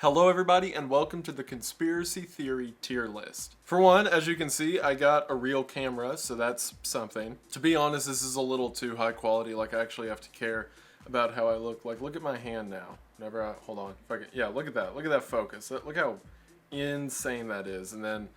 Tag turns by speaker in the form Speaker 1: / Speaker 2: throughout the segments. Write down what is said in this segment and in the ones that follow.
Speaker 1: Hello everybody and welcome to the Conspiracy Theory tier list. For one, as you can see, I got a real camera, so that's something. To be honest, this is a little too high quality, like I actually have to care about how I look. Like, look at my hand now. Hold on. Yeah, look at that focus. Look how insane that is. And then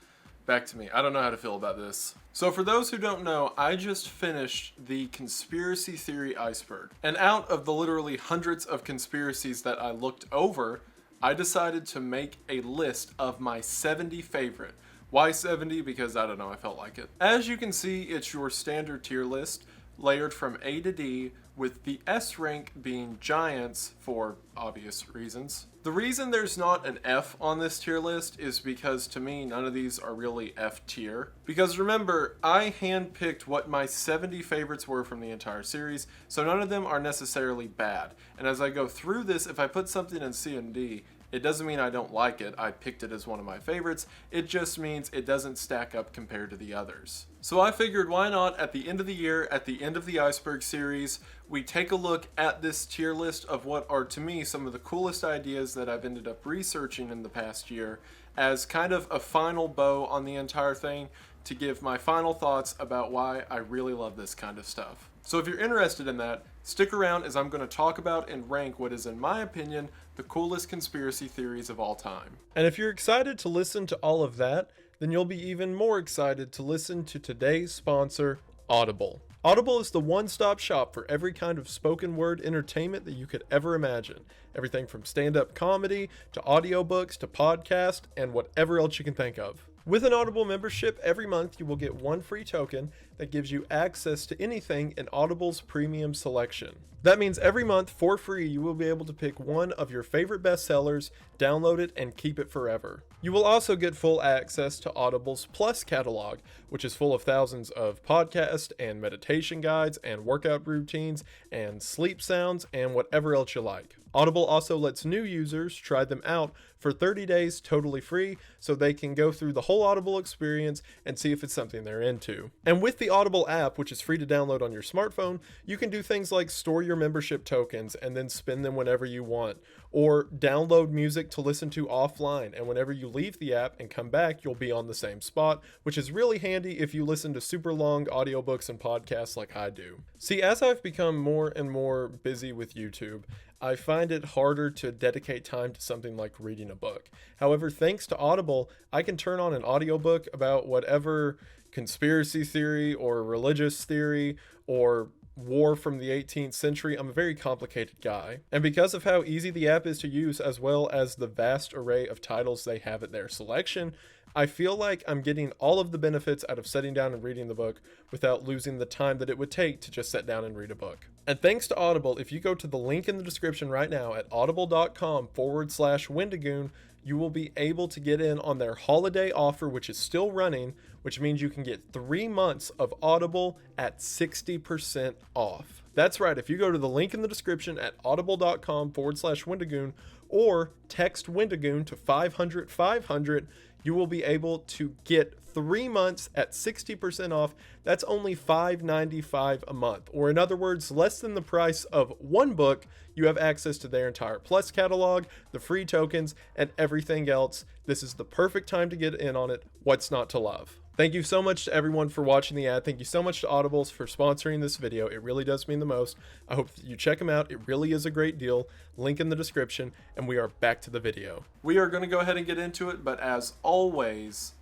Speaker 1: back to me. I don't know how to feel about this. So for those who don't know, I just finished the Conspiracy Theory iceberg. And out of the literally hundreds of conspiracies that I looked over, I decided to make a list of my 70 favorite. Why 70? Because I don't know, I felt like it. As you can see, it's your standard tier list, layered from A to D, with the S rank being giants for obvious reasons. The reason there's not an F on this tier list is because to me, none of these are really F tier. Because remember, I handpicked what my 70 favorites were from the entire series, so none of them are necessarily bad. And as I go through this, if I put something in C and D, it doesn't mean I don't like it. I picked it as one of my favorites. It just means it doesn't stack up compared to the others. So I figured why not at the end of the year, at the end of the iceberg series, we take a look at this tier list of what are to me some of the coolest ideas that I've ended up researching in the past year as kind of a final bow on the entire thing to give my final thoughts about why I really love this kind of stuff. So if you're interested in that, stick around as I'm going to talk about and rank what is, in my opinion, the coolest conspiracy theories of all time. And if you're excited to listen to all of that, then you'll be even more excited to listen to today's sponsor, Audible. Audible is the one-stop shop for every kind of spoken word entertainment that you could ever imagine. Everything from stand-up comedy, to audiobooks, to podcasts, and whatever else you can think of. With an Audible membership, every month you will get one free token that gives you access to anything in Audible's premium selection. That means every month, for free, you will be able to pick one of your favorite bestsellers, download it, and keep it forever. You will also get full access to Audible's Plus catalog, which is full of thousands of podcasts and meditation guides and workout routines and sleep sounds and whatever else you like. Audible also lets new users try them out for 30 days totally free so they can go through the whole Audible experience and see if it's something they're into. And with the Audible app, which is free to download on your smartphone, you can do things like store your membership tokens and then spend them whenever you want, or download music to listen to offline, and whenever you leave the app and come back, you'll be on the same spot, which is really handy if you listen to super long audiobooks and podcasts like I do. See, as I've become more and more busy with YouTube, I find it harder to dedicate time to something like reading a book. However, thanks to Audible, I can turn on an audiobook about whatever conspiracy theory or religious theory or war from the 18th century. I'm a very complicated guy. And because of how easy the app is to use, as well as the vast array of titles they have at their selection, I feel like I'm getting all of the benefits out of sitting down and reading the book without losing the time that it would take to just sit down and read a book. And thanks to Audible, if you go to the link in the description right now at audible.com/Wendigoon, you will be able to get in on their holiday offer, which is still running, which means you can get 3 months of Audible at 60% off. That's right, if you go to the link in the description at audible.com/Wendigoon or text Wendigoon to 500-500, you will be able to get 3 months at 60% off. That's only $5.95 a month, or in other words, less than the price of one book. You have access to their entire Plus catalog, the free tokens, and everything else. This is the perfect time to get in on it. What's not to love? Thank you so much to everyone for watching the ad. Thank you so much to Audibles for sponsoring this video. It really does mean the most. I hope that you check them out. It really is a great deal. Link in the description, and we are back to the video. We are going to go ahead and get into it, but as always,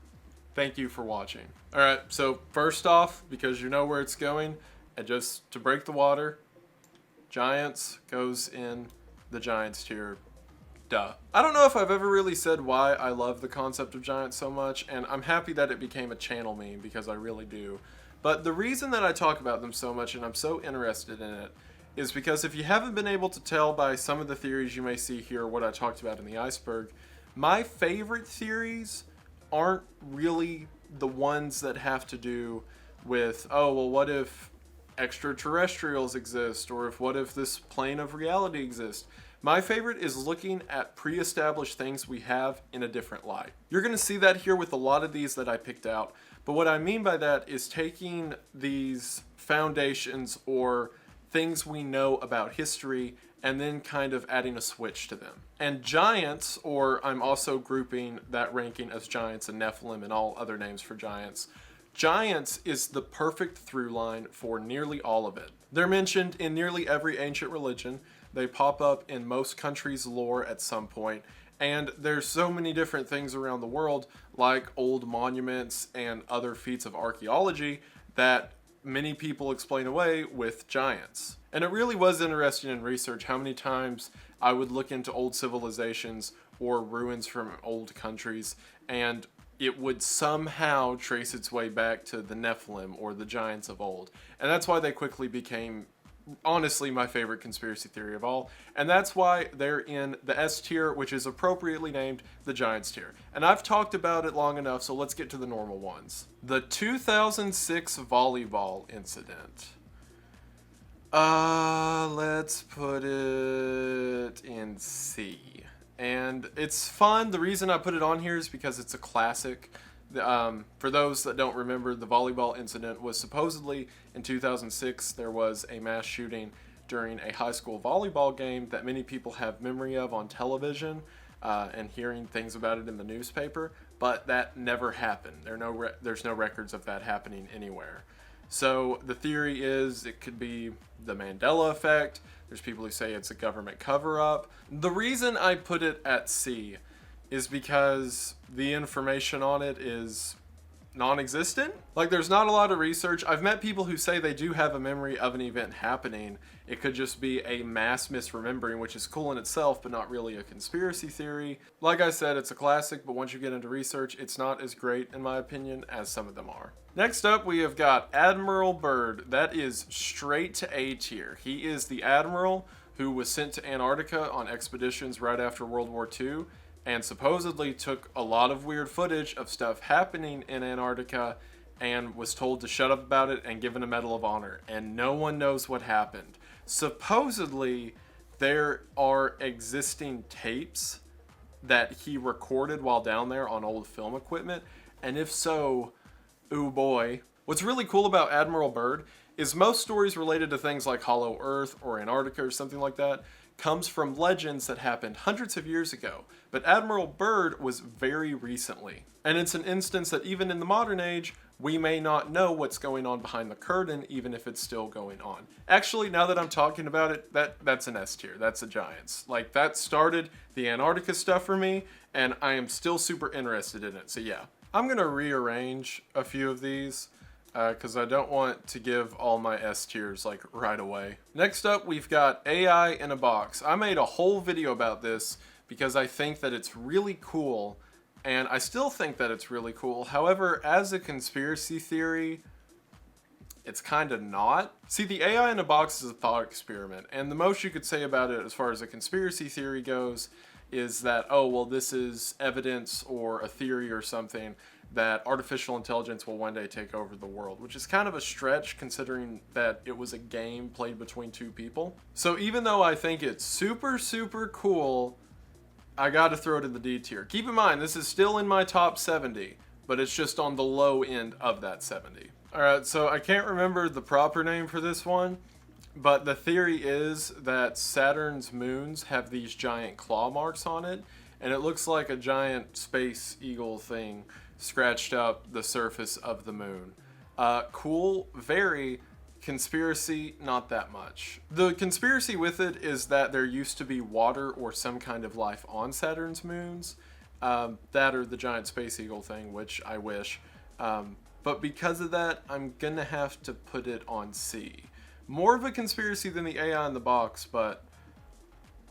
Speaker 1: thank you for watching. All right, so first off, because you know where it's going, and just to break the water, Giants goes in the Giants tier. Duh. I don't know if I've ever really said why I love the concept of giants so much, and I'm happy that it became a channel meme because I really do. But the reason that I talk about them so much and I'm so interested in it is because if you haven't been able to tell by some of the theories you may see here, what I talked about in the iceberg, my favorite theories aren't really the ones that have to do with, oh, well, what if extraterrestrials exist, or what if this plane of reality exists? My favorite is looking at pre-established things we have in a different light. You're going to see that here with a lot of these that I picked out, but what I mean by that is taking these foundations or things we know about history and then kind of adding a switch to them. And giants, or I'm also grouping that ranking as giants and Nephilim and all other names for giants, giants is the perfect through line for nearly all of it. They're mentioned in nearly every ancient religion. They pop up in most countries' lore at some point. And there's so many different things around the world, like old monuments and other feats of archaeology, that many people explain away with giants. And it really was interesting in research how many times I would look into old civilizations or ruins from old countries, and it would somehow trace its way back to the Nephilim or the giants of old. And that's why they quickly became, honestly, my favorite conspiracy theory of all. And that's why they're in the S tier, which is appropriately named the Giants tier. And I've talked about it long enough, so let's get to the normal ones. The 2006 volleyball incident. Let's put it in C. And it's fun. The reason I put it on here is because it's a classic. For those that don't remember, the volleyball incident was supposedly in 2006. There was a mass shooting during a high school volleyball game that many people have memory of on television and hearing things about it in the newspaper, but that never happened. There's no records of that happening anywhere. So the theory is it could be the Mandela effect. There's people who say it's a government cover-up. The reason I put it at C is because the information on it is non-existent. Like, there's not a lot of research. I've met people who say they do have a memory of an event happening. It could just be a mass misremembering, which is cool in itself, but not really a conspiracy theory. Like I said, it's a classic, but once you get into research, it's not as great, in my opinion, as some of them are. Next up, we have got Admiral Byrd. That is straight to A tier. He is the admiral who was sent to Antarctica on expeditions right after World War II, and supposedly took a lot of weird footage of stuff happening in Antarctica and was told to shut up about it and given a Medal of Honor. And no one knows what happened. Supposedly, there are existing tapes that he recorded while down there on old film equipment. And if so, ooh boy. What's really cool about Admiral Byrd is most stories related to things like Hollow Earth or Antarctica or something like that comes from legends that happened hundreds of years ago. But Admiral Byrd was very recently. And it's an instance that even in the modern age, we may not know what's going on behind the curtain, even if it's still going on. Actually, now that I'm talking about it, that's an S tier. That's a Giants. Like, that started the Antarctica stuff for me, and I am still super interested in it. So yeah, I'm gonna rearrange a few of these because I don't want to give all my S tiers like right away. Next up, we've got AI in a box. I made a whole video about this because I think that it's really cool, and I still think that it's really cool. However, as a conspiracy theory, it's kind of not. See, the AI in a box is a thought experiment, and the most you could say about it as far as a conspiracy theory goes is that, oh, well, this is evidence or a theory or something that artificial intelligence will one day take over the world, which is kind of a stretch considering that it was a game played between two people. So even though I think it's super, super cool, I gotta throw it in the D tier. Keep in mind, this is still in my top 70, but it's just on the low end of that 70. Alright, so I can't remember the proper name for this one, but the theory is that Saturn's moons have these giant claw marks on it, and it looks like a giant space eagle thing scratched up the surface of the moon. Cool, very. Conspiracy, not that much. The conspiracy with it is that there used to be water or some kind of life on Saturn's moons. That or the giant space eagle thing, which I wish. But because of that, I'm gonna have to put it on C. More of a conspiracy than the AI in the box, but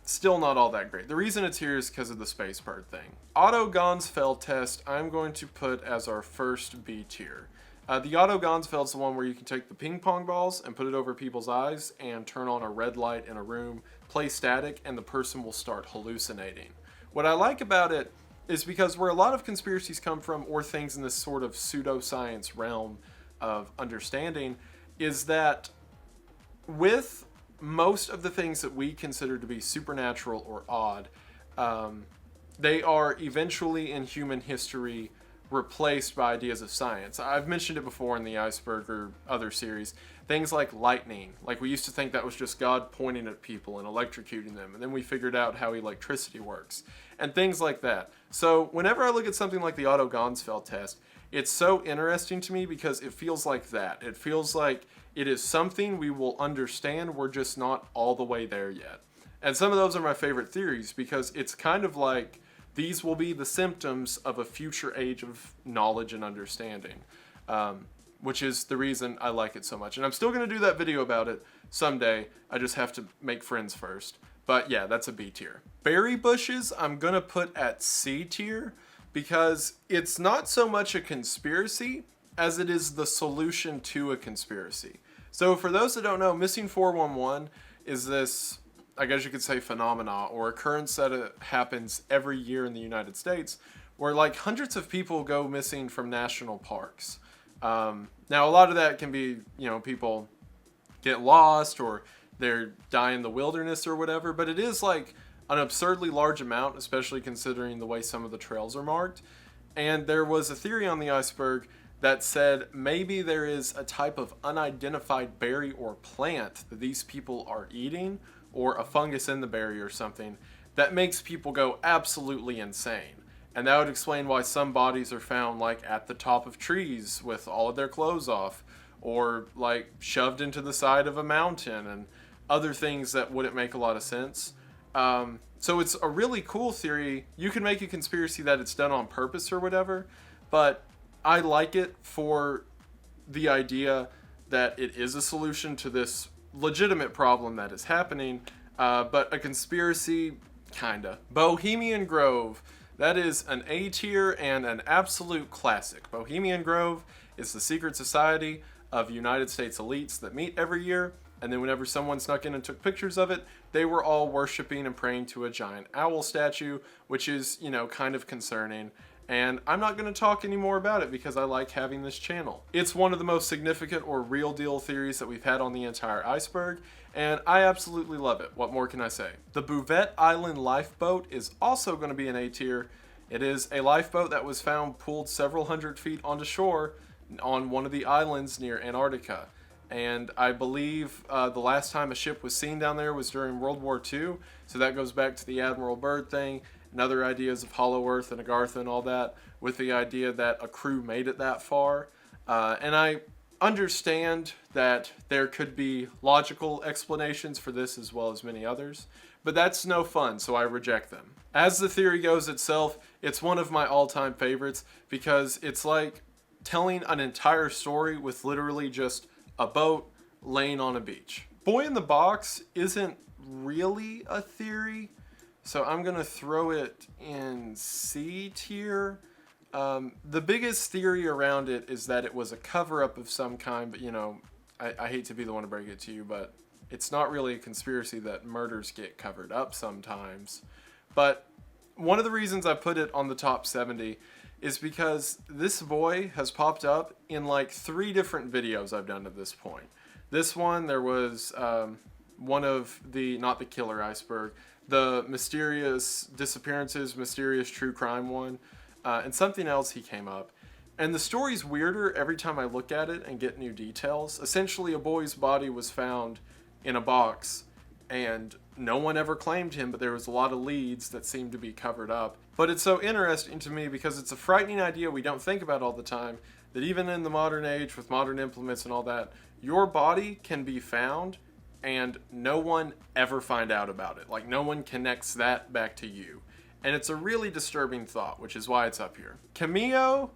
Speaker 1: still not all that great. The reason it's here is because of the space bird thing. Auto Ganzfeld test, I'm going to put as our first B tier. The Auto Ganzfeld is the one where you can take the ping pong balls and put it over people's eyes and turn on a red light in a room, play static, and the person will start hallucinating. What I like about it is because where a lot of conspiracies come from, or things in this sort of pseudoscience realm of understanding, is that with most of the things that we consider to be supernatural or odd, they are eventually in human history replaced by ideas of science. I've mentioned it before in the Iceberg or other series. Things like lightning. Like, we used to think that was just God pointing at people and electrocuting them, and then we figured out how electricity works. And things like that. So whenever I look at something like the Otto Ganzfeld test, it's so interesting to me because it feels like that. It feels like it is something we will understand, we're just not all the way there yet. And some of those are my favorite theories because it's kind of like these will be the symptoms of a future age of knowledge and understanding, which is the reason I like it so much. And I'm still going to do that video about it someday. I just have to make friends first. But yeah, that's a B tier. Berry bushes, I'm going to put at C tier because it's not so much a conspiracy as it is the solution to a conspiracy. So for those that don't know, Missing 411 is this, I guess you could say, phenomena or occurrence that happens every year in the United States where like hundreds of people go missing from national parks. Now a lot of that can be, you know, people get lost or they're die in the wilderness or whatever, but it is like an absurdly large amount, especially considering the way some of the trails are marked. And there was a theory on the Iceberg that said maybe there is a type of unidentified berry or plant that these people are eating, or a fungus in the berry or something, that makes people go absolutely insane. And that would explain why some bodies are found like at the top of trees with all of their clothes off, or like shoved into the side of a mountain, and other things that wouldn't make a lot of sense. So it's a really cool theory. You can make a conspiracy that it's done on purpose or whatever, but I like it for the idea that it is a solution to this legitimate problem that is happening, but a conspiracy, kinda. Bohemian Grove, that is an A tier and an absolute classic. Bohemian Grove is the secret society of United States elites that meet every year, and then whenever someone snuck in and took pictures of it, they were all worshiping and praying to a giant owl statue, which is, you know, kind of concerning. And I'm not going to talk anymore about it because I like having this channel. It's one of the most significant or real deal theories that we've had on the entire Iceberg, and I absolutely love it. What more can I say? The Bouvet Island lifeboat is also going to be an A tier. It is a lifeboat that was found pulled several hundred feet onto shore on one of the islands near Antarctica. And I believe the last time a ship was seen down there was during World War II, so that goes back to the Admiral Byrd thing, and other ideas of Hollow Earth and Agartha and all that, with the idea that a crew made it that far. And I understand that there could be logical explanations for this as well as many others, but that's no fun, so I reject them. As the theory goes itself, it's one of my all-time favorites because it's like telling an entire story with literally just a boat laying on a beach. Boy in the Box isn't really a theory, so I'm gonna throw it in C tier. The biggest theory around it is that it was a cover-up of some kind, but you know, I hate to be the one to break it to you, but it's not really a conspiracy that murders get covered up sometimes. But one of the reasons I put it on the top 70 is because this boy has popped up in like 3 different videos I've done at this point. This one, there was one of the, not the killer iceberg, the mysterious disappearances, mysterious true crime one, and something else he came up. And the story's weirder every time I look at it and get new details. Essentially, a boy's body was found in a box, and no one ever claimed him, but there was a lot of leads that seemed to be covered up. But it's so interesting to me because it's a frightening idea we don't think about all the time, that even in the modern age with modern implements and all that, your body can be found and no one ever find out about it. Like, no one connects that back to you. And it's a really disturbing thought, which is why it's up here. Cameo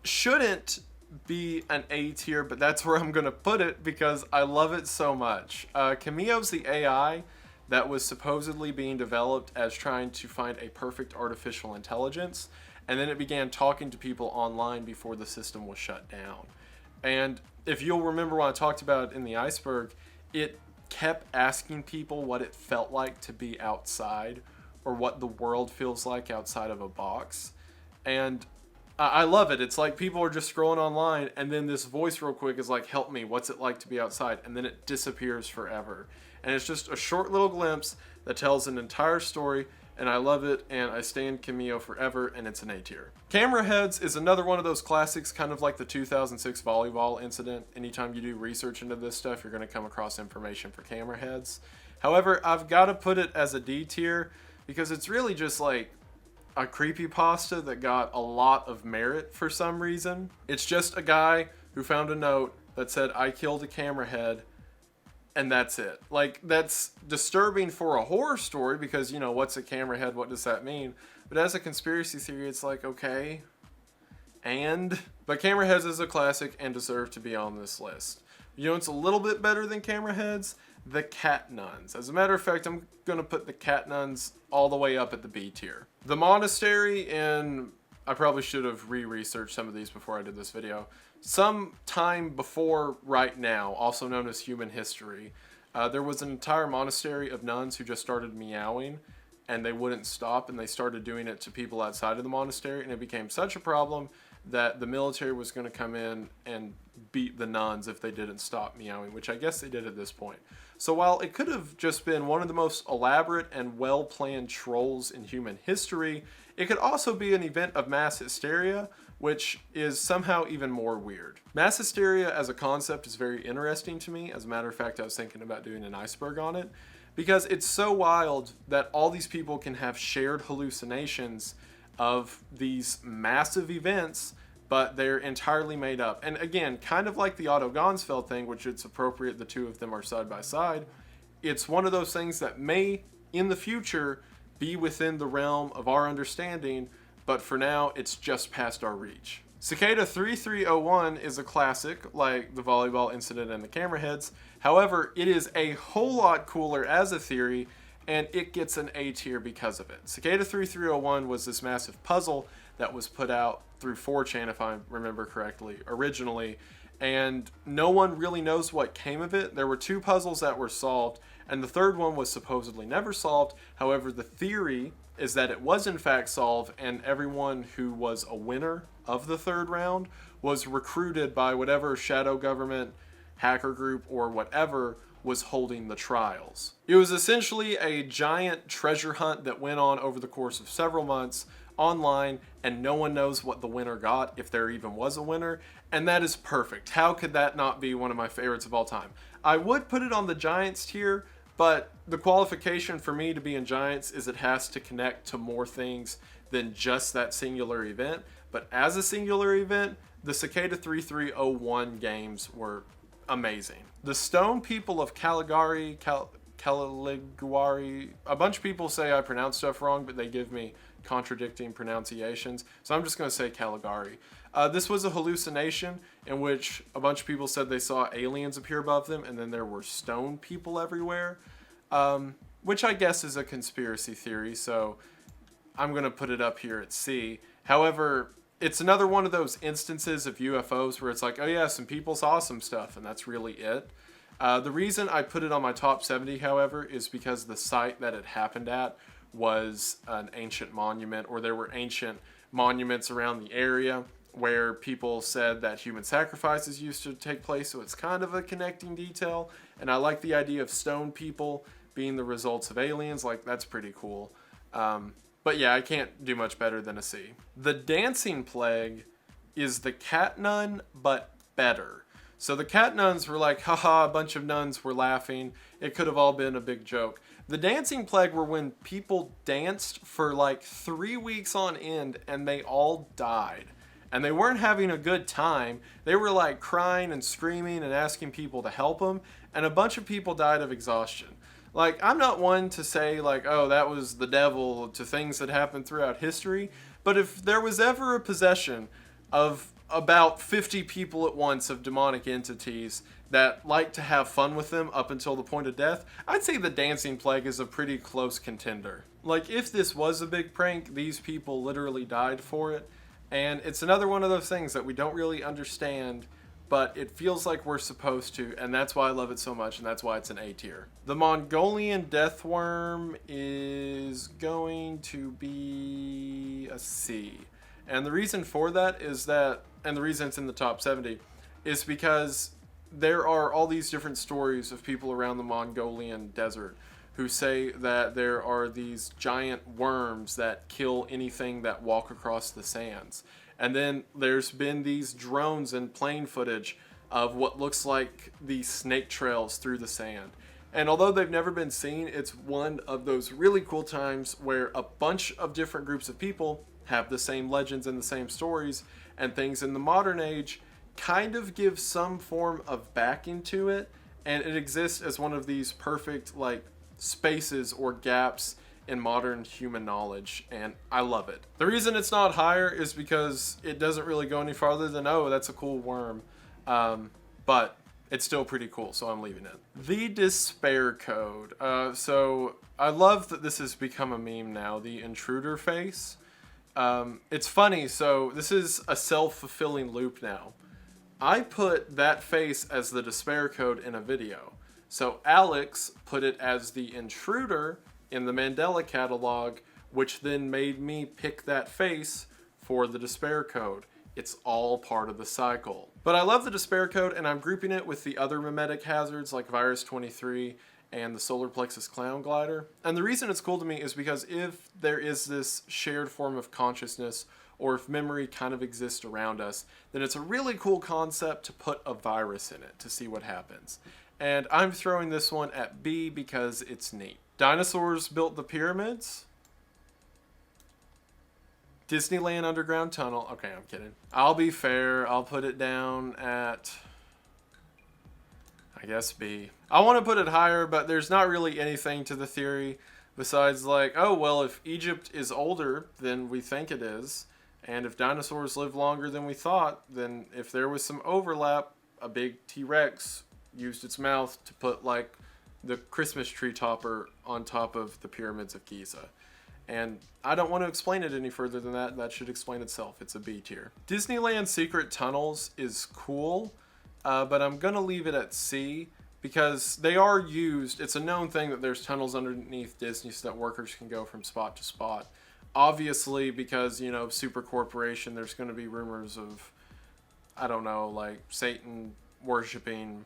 Speaker 1: shouldn't be an A tier, but that's where I'm gonna put it because I love it so much. Cameo's the AI that was supposedly being developed as trying to find a perfect artificial intelligence, and then it began talking to people online before the system was shut down. And if you'll remember when I talked about it in the iceberg, it kept asking people what it felt like to be outside, or what the world feels like outside of a box. And I love it. It's like people are just scrolling online, and then this voice real quick is like, help me, what's it like to be outside? And then it disappears forever. And it's just a short little glimpse that tells an entire story and I love it, and I stand Cameo forever, and it's an A tier. Camera heads is another one of those classics, kind of like the 2006 volleyball incident. Anytime you do research into this stuff, you're going to come across information for camera heads. However, I've got to put it as a D tier because it's really just like a creepypasta that got a lot of merit for some reason. It's just a guy who found a note that said, "I killed a camera head," and that's it. Like, that's disturbing for a horror story because, you know, what's a camera head? What does that mean? But as a conspiracy theory, it's like, okay, but camera heads is a classic and deserve to be on this list. You know, it's a little bit better than camera heads. The cat nuns. As a matter of fact, I'm gonna put the cat nuns all the way up at the B tier. The monastery, and I probably should have researched some of these before I did this video. Some time before right now, also known as human history, there was an entire monastery of nuns who just started meowing, and they wouldn't stop, and they started doing it to people outside of the monastery, and it became such a problem that the military was going to come in and beat the nuns if they didn't stop meowing, which I guess they did at this point. So while it could have just been one of the most elaborate and well-planned trolls in human history, it could also be an event of mass hysteria, which is somehow even more weird. Mass hysteria as a concept is very interesting to me. As a matter of fact, I was thinking about doing an iceberg on it, because it's so wild that all these people can have shared hallucinations of these massive events, but they're entirely made up. And again, kind of like the Otto Ganzfeld thing, which it's appropriate the two of them are side by side, it's one of those things that may, in the future, be within the realm of our understanding, but for now, it's just past our reach. Cicada 3301 is a classic, like the volleyball incident and the camera heads. However, it is a whole lot cooler as a theory, and it gets an A tier because of it. Cicada 3301 was this massive puzzle that was put out through 4chan, if I remember correctly, originally, and no one really knows what came of it. There were 2 puzzles that were solved, and the third one was supposedly never solved. However, the theory is that it was in fact solved, and everyone who was a winner of the third round was recruited by whatever shadow government, hacker group, or whatever was holding the trials. It was essentially a giant treasure hunt that went on over the course of several months online, and no one knows what the winner got, if there even was a winner, and that is perfect. How could that not be one of my favorites of all time? I would put it on the Giants tier, but the qualification for me to be in Giants is it has to connect to more things than just that singular event. But as a singular event, the Cicada 3301 games were amazing. The stone people of Caligari, a bunch of people say I pronounce stuff wrong, but they give me contradicting pronunciations, so I'm just going to say Caligari. This was a hallucination in which a bunch of people said they saw aliens appear above them, and then there were stone people everywhere, which I guess is a conspiracy theory, so I'm going to put it up here at C. However, it's another one of those instances of UFOs where it's like, oh yeah, some people saw some stuff, and that's really it. The reason I put it on my top 70, however, is because the site that it happened at was an ancient monument, or there were ancient monuments around the area where people said that human sacrifices used to take place, so it's kind of a connecting detail, and I like the idea of stone people being the results of aliens. Like, that's pretty cool. But yeah, I can't do much better than a C. The dancing plague is the cat nun, but better. So the cat nuns were like, haha, a bunch of nuns were laughing. It could have all been a big joke. The dancing plague were when people danced for like 3 weeks on end and they all died. And they weren't having a good time. They were like crying and screaming and asking people to help them. And a bunch of people died of exhaustion. Like, I'm not one to say like, oh, that was the devil, to things that happened throughout history. But if there was ever a possession of about 50 people at once of demonic entities that like to have fun with them up until the point of death, I'd say the dancing plague is a pretty close contender. Like, if this was a big prank, these people literally died for it. And it's another one of those things that we don't really understand, but it feels like we're supposed to, and that's why I love it so much, and that's why it's an A tier. The Mongolian death worm is going to be a C. And the reason for that is that, and the reason it's in the top 70, is because there are all these different stories of people around the Mongolian desert who say that there are these giant worms that kill anything that walk across the sands. And then there's been these drones and plane footage of what looks like these snake trails through the sand. And although they've never been seen, it's one of those really cool times where a bunch of different groups of people have the same legends and the same stories, and things in the modern age kind of give some form of backing to it, and it exists as one of these perfect like spaces or gaps in modern human knowledge, and I love it. The reason it's not higher is because it doesn't really go any farther than, oh, that's a cool worm. But it's still pretty cool, so I'm leaving it. The Despair Code. So I love that this has become a meme now, the intruder face. It's funny, so this is a self-fulfilling loop now. I put that face as the Despair Code in a video. So Alex put it as the intruder in the Mandela catalog, which then made me pick that face for the Despair Code. It's all part of the cycle. But I love the Despair Code, and I'm grouping it with the other memetic hazards like Virus 23 and the Solar Plexus Clown Glider. And the reason it's cool to me is because if there is this shared form of consciousness, or if memory kind of exists around us, then it's a really cool concept to put a virus in it to see what happens. And I'm throwing this one at B because it's neat. Dinosaurs built the pyramids. Disneyland Underground Tunnel. Okay, I'm kidding. I'll be fair. I'll put it down at, I guess, B. I want to put it higher, but there's not really anything to the theory besides like, oh, well, if Egypt is older than we think it is, and if dinosaurs live longer than we thought, then if there was some overlap, a big T-Rex used its mouth to put like the Christmas tree topper on top of the pyramids of Giza. And I don't want to explain it any further than that. That should explain itself. It's a B tier. Disneyland Secret Tunnels is cool, but I'm going to leave it at C because they are used. It's a known thing that there's tunnels underneath Disney so that workers can go from spot to spot. Obviously, because, you know, super corporation, there's going to be rumors of, I don't know, like Satan worshiping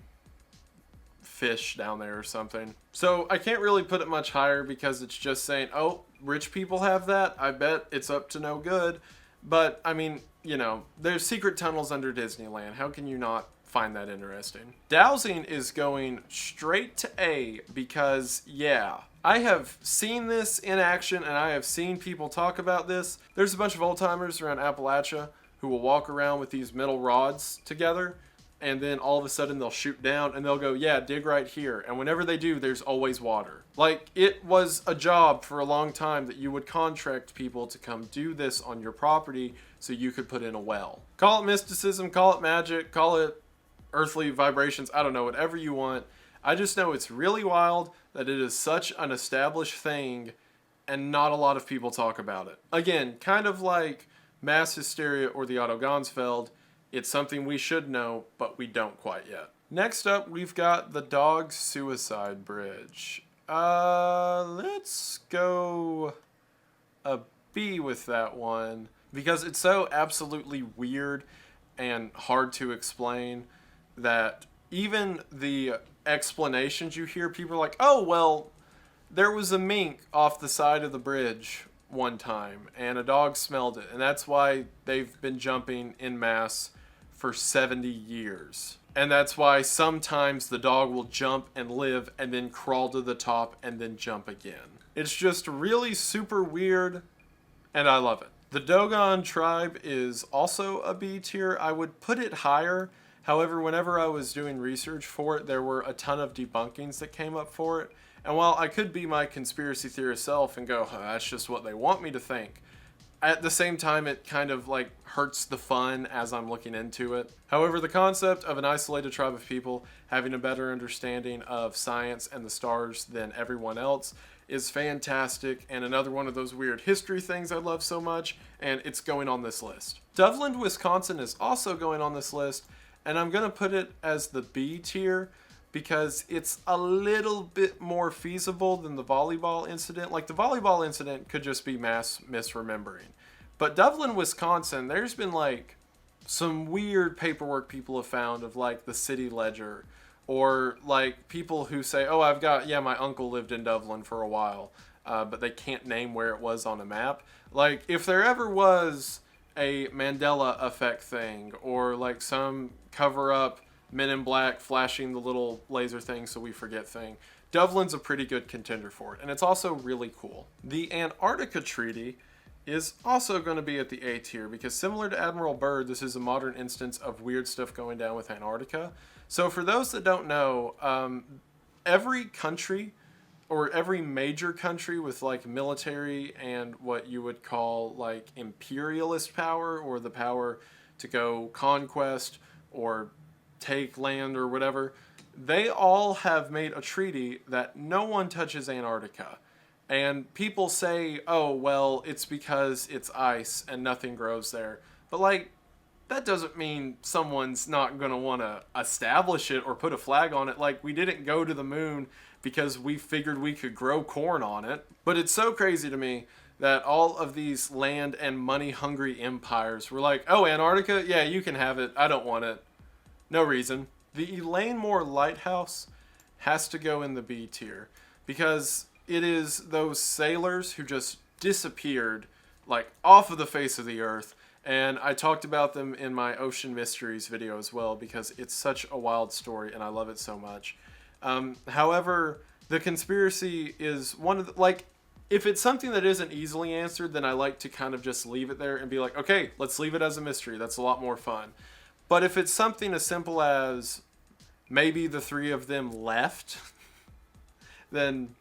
Speaker 1: fish down there or something. So I can't really put it much higher because it's just saying, oh, rich people have that. I bet it's up to no good. But I mean, you know, there's secret tunnels under Disneyland. How can you not find that interesting? Dowsing is going straight to A because, yeah, I have seen this in action and I have seen people talk about this. There's a bunch of old timers around Appalachia who will walk around with these metal rods together, and then all of a sudden they'll shoot down and they'll go, yeah, dig right here. And whenever they do, there's always water. Like, it was a job for a long time that you would contract people to come do this on your property so you could put in a well. Call it mysticism, call it magic, call it earthly vibrations, I don't know, whatever you want. I just know it's really wild that it is such an established thing and not a lot of people talk about it. Again, kind of like mass hysteria or the Otto Ganzfeld. It's something we should know, but we don't quite yet. Next up, we've got the Dog Suicide Bridge. Let's go a B with that one because it's so absolutely weird and hard to explain that even the explanations you hear, people are like, oh, well, there was a mink off the side of the bridge one time and a dog smelled it, and that's why they've been jumping en masse for 70 years. And that's why sometimes the dog will jump and live and then crawl to the top and then jump again. It's just really super weird and I love it. The Dogon tribe is also a B tier. I would put it higher. However, whenever I was doing research for it, there were a ton of debunkings that came up for it. And while I could be my conspiracy theorist self and go, oh, that's just what they want me to think, at the same time, it kind of like hurts the fun as I'm looking into it. However, the concept of an isolated tribe of people having a better understanding of science and the stars than everyone else is fantastic, and another one of those weird history things I love so much, and it's going on this list. Doveland, Wisconsin is also going on this list, and I'm going to put it as the B tier because it's a little bit more feasible than the volleyball incident. Like, the volleyball incident could just be mass misremembering. But Doveland, Wisconsin, there's been like some weird paperwork people have found of like the city ledger Or like people who say, oh, my uncle lived in Dublin for a while, but they can't name where it was on a map. Like, if there ever was a Mandela effect thing, or like some cover up Men in Black flashing the little laser thing so we forget thing, Dublin's a pretty good contender for it, and it's also really cool. The Antarctica Treaty is also going to be at the A tier, because similar to Admiral Byrd, this is a modern instance of weird stuff going down with Antarctica. So for those that don't know, every country, or every major country with like military and what you would call like imperialist power, or the power to go conquest or take land or whatever, they all have made a treaty that no one touches Antarctica. And people say, oh, well, it's because it's ice and nothing grows there. But like, that doesn't mean someone's not going to want to establish it or put a flag on it. Like, we didn't go to the moon because we figured we could grow corn on it. But it's so crazy to me that all of these land and money-hungry empires were like, oh, Antarctica? Yeah, you can have it. I don't want it. No reason. The Elaine Moore Lighthouse has to go in the B tier, because it is those sailors who just disappeared, like, off of the face of the earth. And I talked about them in my Ocean Mysteries video as well, because it's such a wild story and I love it so much. However, the conspiracy is one of the, like, if it's something that isn't easily answered, then I like to kind of just leave it there and be like, okay, let's leave it as a mystery. That's a lot more fun. But if it's something as simple as maybe the three of them left, then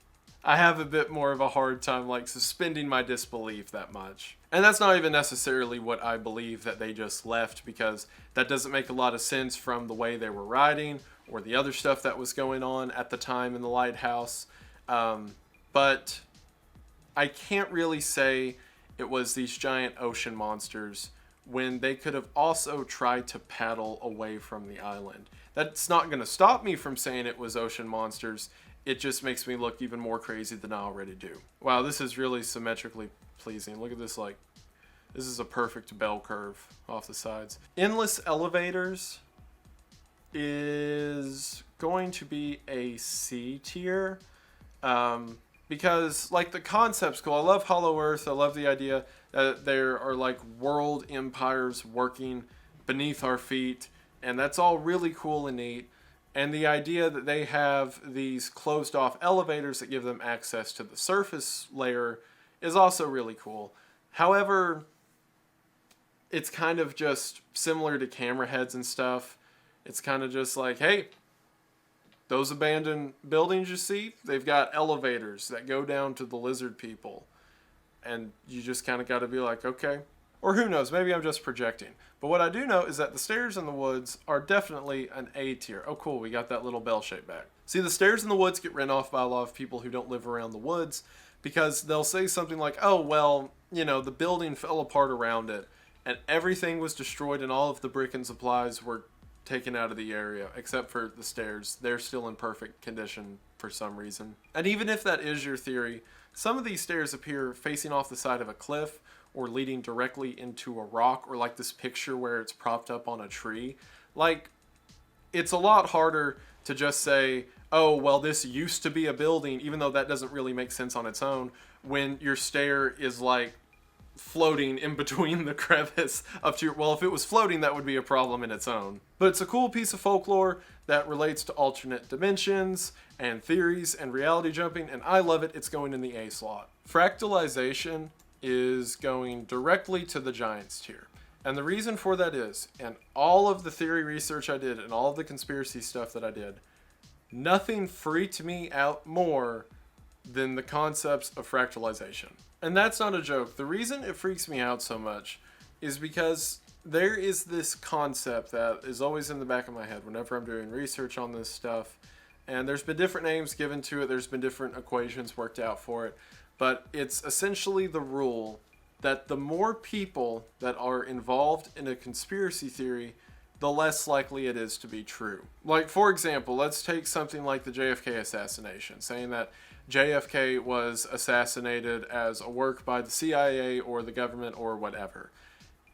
Speaker 1: I have a bit more of a hard time like suspending my disbelief that much. And that's not even necessarily what I believe, that they just left, because that doesn't make a lot of sense from the way they were riding or the other stuff that was going on at the time in the lighthouse. But I can't really say it was these giant ocean monsters when they could have also tried to paddle away from the island. That's not going to stop me from saying it was ocean monsters. It just makes me look even more crazy than I already do. Wow, this is really symmetrically pleasing. Look at this, like, this is a perfect bell curve off the sides. Endless Elevators is going to be a C tier. Because, like, the concept's cool. I love Hollow Earth. I love the idea that there are, like, world empires working beneath our feet. And that's all really cool and neat. And the idea that they have these closed off elevators that give them access to the surface layer is also really cool. However, it's kind of just similar to camera heads and stuff. It's kind of just like, hey, those abandoned buildings you see, they've got elevators that go down to the lizard people. And you just kind of got to be like, okay. Or who knows, maybe I'm just projecting. But what I do know is that the stairs in the woods are definitely an A tier. Oh cool, we got that little bell shape back. See, the stairs in the woods get written off by a lot of people who don't live around the woods, because they'll say something like, oh, well, you know, the building fell apart around it and everything was destroyed and all of the brick and supplies were taken out of the area, except for the stairs. They're still in perfect condition for some reason. And even if that is your theory, some of these stairs appear facing off the side of a cliff or leading directly into a rock, or like this picture where it's propped up on a tree. Like, it's a lot harder to just say, oh, well, this used to be a building, even though that doesn't really make sense on its own, when your stair is like floating in between the crevice up to your, well, if it was floating, that would be a problem in its own. But it's a cool piece of folklore that relates to alternate dimensions and theories and reality jumping, and I love it. It's going in the A slot. Fractalization is going directly to the Giants tier. And the reason for that is, and all of the theory research I did and all of the conspiracy stuff that I did, nothing freaked me out more than the concepts of fractalization. And that's not a joke. The reason it freaks me out so much is because there is this concept that is always in the back of my head whenever I'm doing research on this stuff. And there's been different names given to it. There's been different equations worked out for it. But it's essentially the rule that the more people that are involved in a conspiracy theory, the less likely it is to be true. Like, for example, let's take something like the JFK assassination, saying that JFK was assassinated as a work by the CIA or the government or whatever.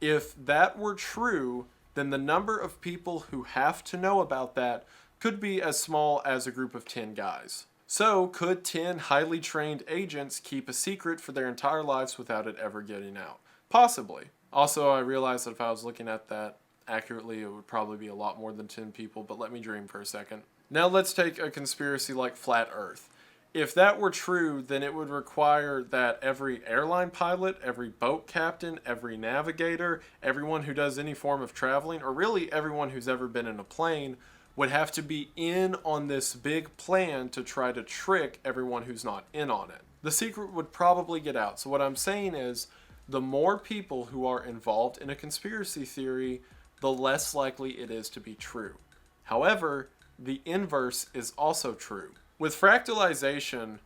Speaker 1: If that were true, then the number of people who have to know about that could be as small as a group of 10 guys. So, could 10 highly trained agents keep a secret for their entire lives without it ever getting out? Possibly. Also, I realized that if I was looking at that accurately, it would probably be a lot more than 10 people, but let me dream for a second. Now let's take a conspiracy like Flat Earth. If that were true, then it would require that every airline pilot, every boat captain, every navigator, everyone who does any form of traveling, or really everyone who's ever been in a plane, would have to be in on this big plan to try to trick everyone who's not in on it. The secret would probably get out. So what I'm saying is, the more people who are involved in a conspiracy theory, the less likely it is to be true. However, the inverse is also true. With fractalization,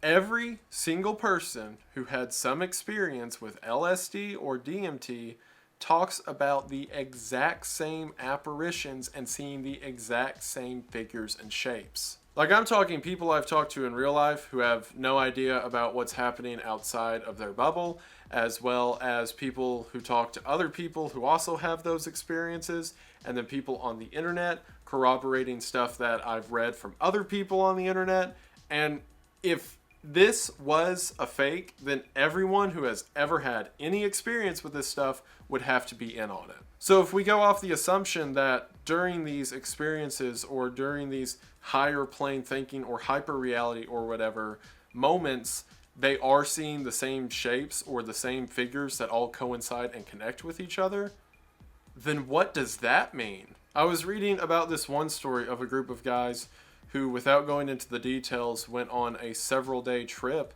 Speaker 1: every single person who had some experience with LSD or DMT talks about the exact same apparitions and seeing the exact same figures and shapes. Like, I'm talking people I've talked to in real life who have no idea about what's happening outside of their bubble, as well as people who talk to other people who also have those experiences, and then people on the internet corroborating stuff that I've read from other people on the internet. And if this was a fake, then everyone who has ever had any experience with this stuff would have to be in on it. So if we go off the assumption that during these experiences or during these higher plane thinking or hyper reality or whatever moments, they are seeing the same shapes or the same figures that all coincide and connect with each other, then what does that mean? I was reading about this one story of a group of guys who, without going into the details, went on a several-day trip,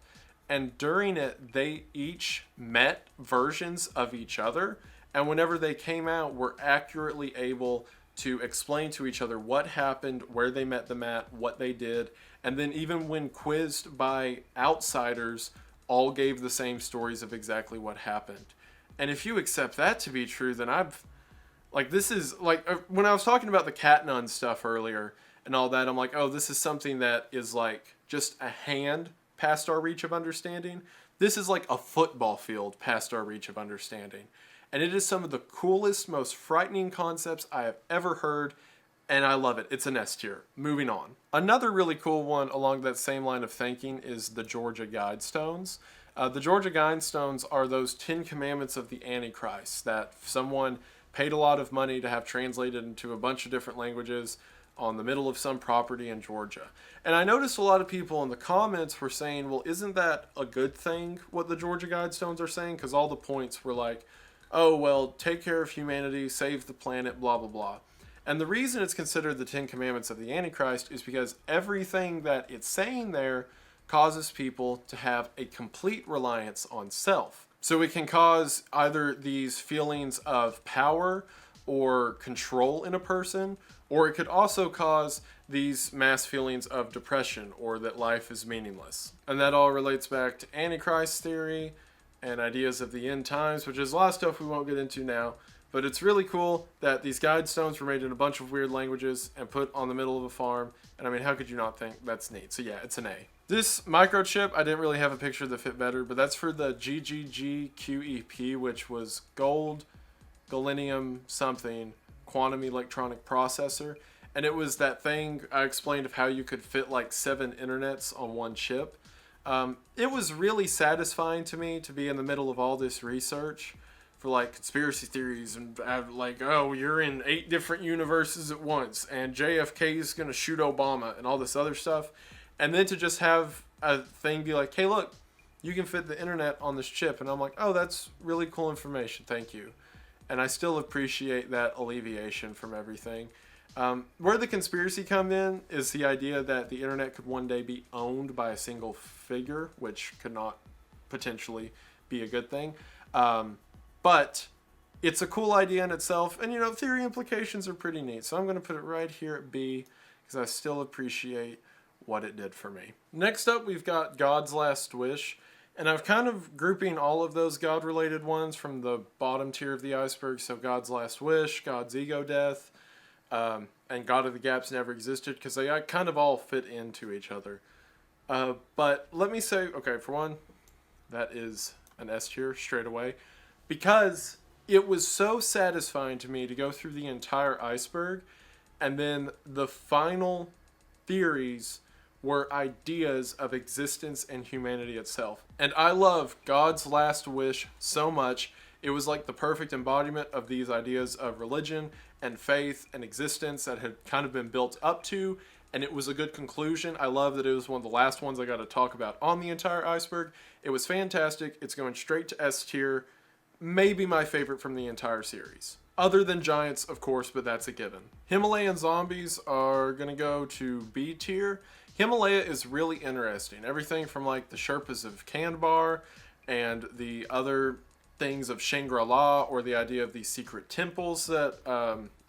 Speaker 1: and during it, they each met versions of each other, and whenever they came out, were accurately able to explain to each other what happened, where they met them at, what they did, and then even when quizzed by outsiders, all gave the same stories of exactly what happened. And if you accept that to be true, then this is, like, when I was talking about the cat nun stuff earlier and all that, I'm like, oh, this is something that is, like, just a hand past our reach of understanding. This is like a football field past our reach of understanding. And it is some of the coolest, most frightening concepts I have ever heard, and I love it. It's an S tier. Moving on. Another really cool one along that same line of thinking is the Georgia Guidestones. The Georgia Guidestones are those 10 commandments of the Antichrist that someone paid a lot of money to have translated into a bunch of different languages on the middle of some property in Georgia. And I noticed a lot of people in the comments were saying, well, isn't that a good thing, what the Georgia Guidestones are saying? Because all the points were like, oh, well, take care of humanity, save the planet, blah, blah, blah. And the reason it's considered the 10 Commandments of the Antichrist is because everything that it's saying there causes people to have a complete reliance on self. So it can cause either these feelings of power or control in a person, or it could also cause these mass feelings of depression or that life is meaningless. And that all relates back to Antichrist theory and ideas of the end times, which is a lot of stuff we won't get into now. But it's really cool that these guide stones were made in a bunch of weird languages and put on the middle of a farm. And I mean, how could you not think that's neat? So yeah, it's an A. This microchip, I didn't really have a picture that fit better, but that's for the GGGQEP, which was gold, galenium something, quantum electronic processor. And it was that thing I explained of how you could fit like 7 internets on one chip. It was really satisfying to me to be in the middle of all this research for like conspiracy theories and like, oh, you're in 8 different universes at once and JFK is going to shoot Obama and all this other stuff. And then to just have a thing be like, hey, look, you can fit the internet on this chip. And I'm like, oh, that's really cool information. Thank you. And I still appreciate that alleviation from everything. Where the conspiracy come in is the idea that the internet could one day be owned by a single figure, which could not potentially be a good thing. But it's a cool idea in itself. And, you know, theory implications are pretty neat. So I'm going to put it right here at B because I still appreciate what it did for me. Next up, we've got God's Last Wish. And I've kind of grouping all of those God-related ones from the bottom tier of the iceberg. So God's Last Wish, God's Ego Death, and God of the Gaps Never Existed, because they kind of all fit into each other. But let me say, okay, for one, that is an S tier straight away, because it was so satisfying to me to go through the entire iceberg And then the final theories were ideas of existence and humanity itself. And I love God's Last Wish so much. It was like the perfect embodiment of these ideas of religion and faith and existence that had kind of been built up to, and it was a good conclusion. I love that it was one of the last ones I got to talk about on the entire iceberg. It was fantastic. It's going straight to S tier. Maybe my favorite from the entire series. Other than giants, of course, but that's a given. Himalayan zombies are going to go to B tier. Himalaya is really interesting. Everything from like the Sherpas of Kanbar and the other things of Shangri-La, or the idea of these secret temples that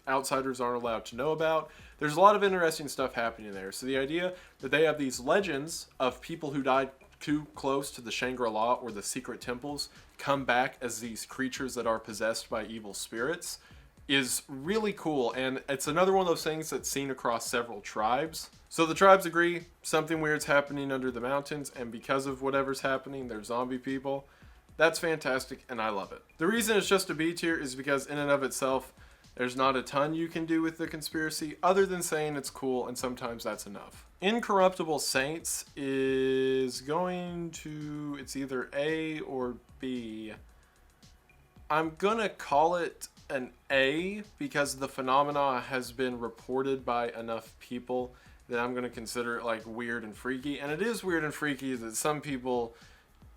Speaker 1: outsiders aren't allowed to know about. There's a lot of interesting stuff happening there. So the idea that they have these legends of people who died too close to the Shangri-La or the secret temples come back as these creatures that are possessed by evil spirits is really cool. And it's another one of those things that's seen across several tribes. So the tribes agree something weird's happening under the mountains, and because of whatever's happening, they're zombie people. That's fantastic, and I love it. The reason it's just a B tier is because in and of itself, there's not a ton you can do with the conspiracy other than saying it's cool, and sometimes that's enough. Incorruptible Saints is going to, it's either A or B. I'm gonna call it an A because the phenomena has been reported by enough people that I'm gonna consider it like weird and freaky. And it is weird and freaky that some people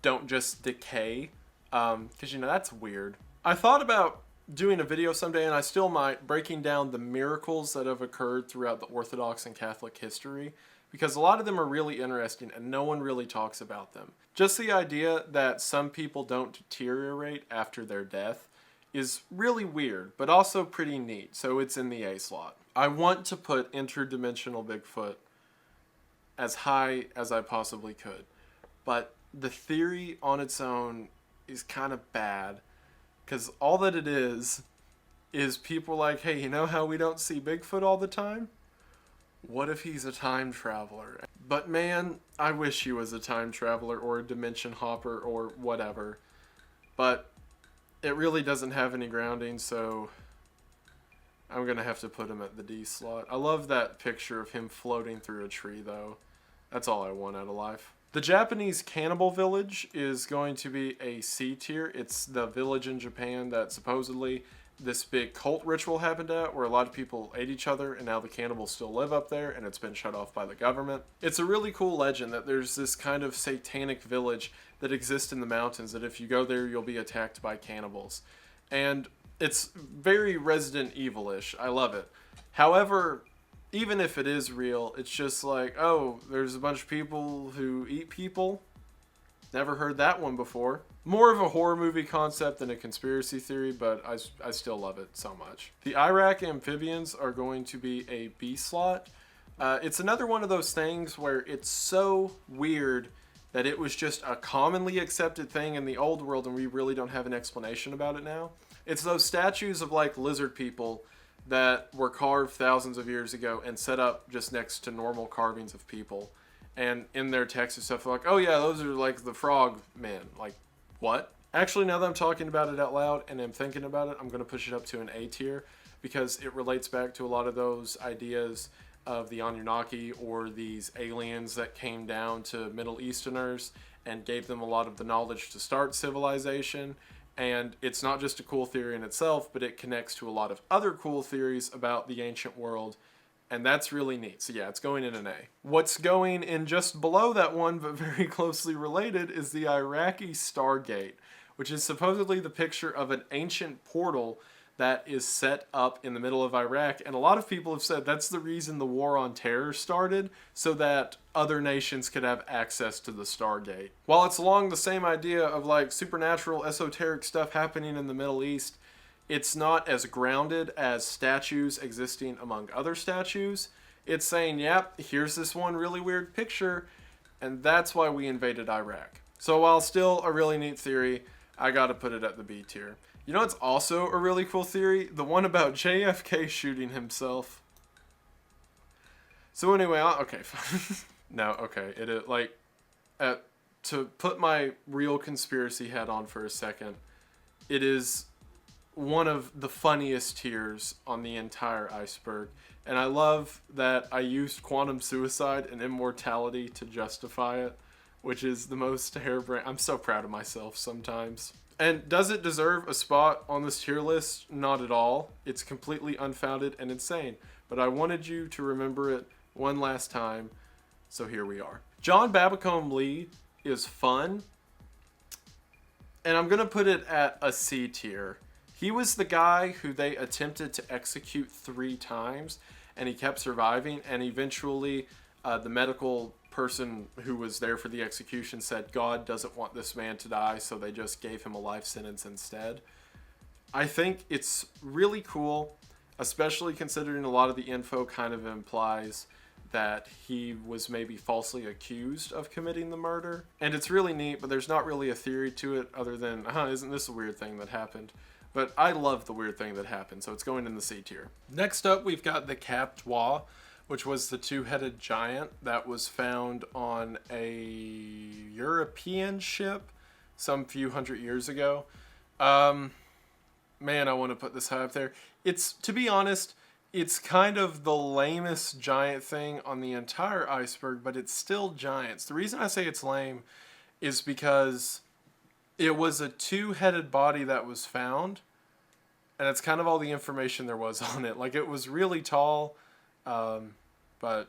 Speaker 1: don't just decay, because you know that's weird. I thought about doing a video someday, and I still might, breaking down the miracles that have occurred throughout the Orthodox and Catholic history, because a lot of them are really interesting and no one really talks about them. Just the idea that some people don't deteriorate after their death is really weird, but also pretty neat, so it's in the A slot. I want to put interdimensional Bigfoot as high as I possibly could, but the theory on its own is kind of bad, because all that it is people like, hey, you know how we don't see Bigfoot all the time? What if he's a time traveler? But man, I wish he was a time traveler or a dimension hopper or whatever. But it really doesn't have any grounding, so I'm going to have to put him at the D slot. I love that picture of him floating through a tree, though. That's all I want out of life. The Japanese cannibal village is going to be a C tier. It's the village in Japan that supposedly this big cult ritual happened at, where a lot of people ate each other, and now the cannibals still live up there, and it's been shut off by the government. It's a really cool legend that there's this kind of satanic village that exists in the mountains, that if you go there, you'll be attacked by cannibals. And it's very Resident Evil-ish. I love it. However, even if it is real, it's just like, oh, there's a bunch of people who eat people. Never heard that one before. More of a horror movie concept than a conspiracy theory, but I still love it so much. The Iraq amphibians are going to be a B slot. It's another one of those things where it's so weird that it was just a commonly accepted thing in the old world and we really don't have an explanation about it now. It's those statues of like lizard people that were carved thousands of years ago and set up just next to normal carvings of people. And in their text and stuff, they're like, oh yeah, those are like the frog men. Like, what? Actually, now that I'm talking about it out loud and I'm thinking about it, I'm going to push it up to an A tier because it relates back to a lot of those ideas of the Anunnaki or these aliens that came down to Middle Easterners and gave them a lot of the knowledge to start civilization. And it's not just a cool theory in itself, but it connects to a lot of other cool theories about the ancient world. And that's really neat. So yeah, it's going in an A. What's going in just below that one, but very closely related, is the Iraqi Stargate, which is supposedly the picture of an ancient portal that is set up in the middle of Iraq. And a lot of people have said that's the reason the War on Terror started, so that other nations could have access to the Stargate. While it's along the same idea of like supernatural, esoteric stuff happening in the Middle East, it's not as grounded as statues existing among other statues. It's saying, yep, here's this one really weird picture, and that's why we invaded Iraq. So while still a really neat theory, I gotta put it at the B tier. You know what's also a really cool theory? The one about JFK shooting himself. So anyway, okay, no, okay, to put my real conspiracy hat on for a second, it is one of the funniest tiers on the entire iceberg. And I love that I used quantum suicide and immortality to justify it, which is the most harebrained. I'm so proud of myself sometimes. And does it deserve a spot on this tier list? Not at all. It's completely unfounded and insane. But I wanted you to remember it one last time, so here we are. John Babbacombe Lee is fun, and I'm going to put it at a C tier. He was the guy who they attempted to execute 3 times, and he kept surviving, and eventually the medical person who was there for the execution said God doesn't want this man to die, so they just gave him a life sentence instead. I think it's really cool, especially considering a lot of the info kind of implies that he was maybe falsely accused of committing the murder. And it's really neat, but there's not really a theory to it other than, isn't this a weird thing that happened? But I love the weird thing that happened, so it's going in the C tier. Next up, we've got the Captois, which was the 2-headed giant that was found on a European ship some few hundred years ago. Man, I want to put this high up there. It's, to be honest, it's kind of the lamest giant thing on the entire iceberg, but it's still giants. The reason I say it's lame is because it was a 2-headed body that was found, and it's kind of all the information there was on it. Like, it was really tall, but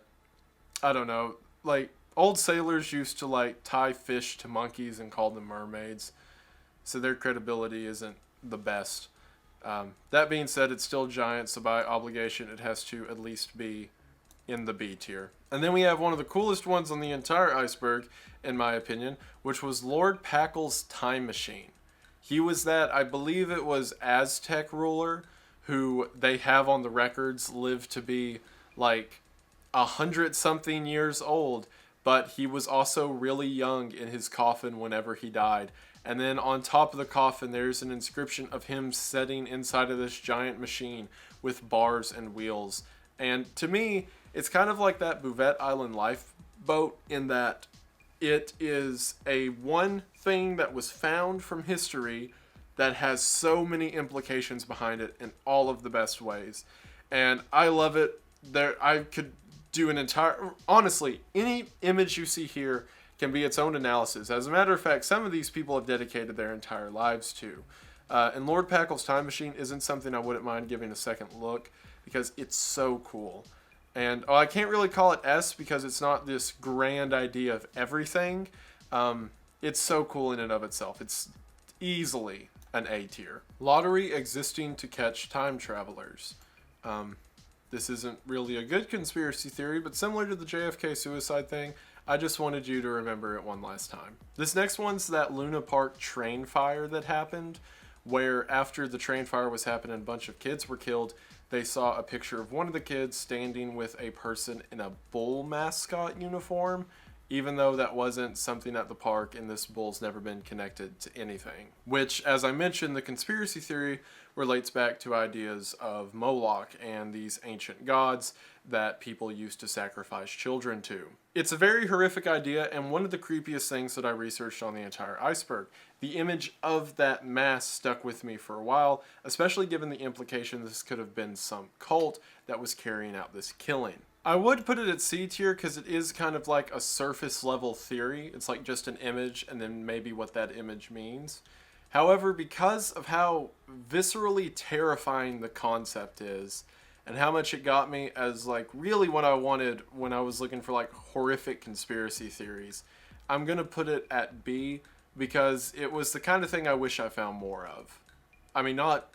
Speaker 1: I don't know. Like, old sailors used to, like, tie fish to monkeys and call them mermaids, so their credibility isn't the best. That being said, it's still giant, so by obligation, it has to at least be in the B tier. And then we have one of the coolest ones on the entire iceberg, in my opinion, which was Lord Packle's time machine. He was that, I believe it was Aztec ruler, who they have on the records lived to be like 100-something years old, but he was also really young in his coffin whenever he died. And then on top of the coffin, there's an inscription of him sitting inside of this giant machine with bars and wheels. And to me, it's kind of like that Bouvet Island lifeboat in that it is a one thing that was found from history that has so many implications behind it in all of the best ways. And I love it. I could do an entire... Honestly, any image you see here can be its own analysis. As a matter of fact, some of these people have dedicated their entire lives to. And Lord Packle's time machine isn't something I wouldn't mind giving a second look, because it's so cool. And I can't really call it S because it's not this grand idea of everything. It's so cool in and of itself. It's easily an A tier. Lottery existing to catch time travelers. This isn't really a good conspiracy theory, but similar to the JFK suicide thing, I just wanted you to remember it one last time. This next one's that Luna Park train fire that happened, where after the train fire was happening and a bunch of kids were killed, they saw a picture of one of the kids standing with a person in a bull mascot uniform, even though that wasn't something at the park and this bull's never been connected to anything. Which, as I mentioned, the conspiracy theory relates back to ideas of Moloch and these ancient gods that people used to sacrifice children to. It's a very horrific idea and one of the creepiest things that I researched on the entire iceberg. The image of that mass stuck with me for a while, especially given the implication this could have been some cult that was carrying out this killing. I would put it at C tier because it is kind of like a surface level theory. It's like just an image and then maybe what that image means. However, because of how viscerally terrifying the concept is and how much it got me as like really what I wanted when I was looking for like horrific conspiracy theories, I'm going to put it at B because it was the kind of thing I wish I found more of. I mean, not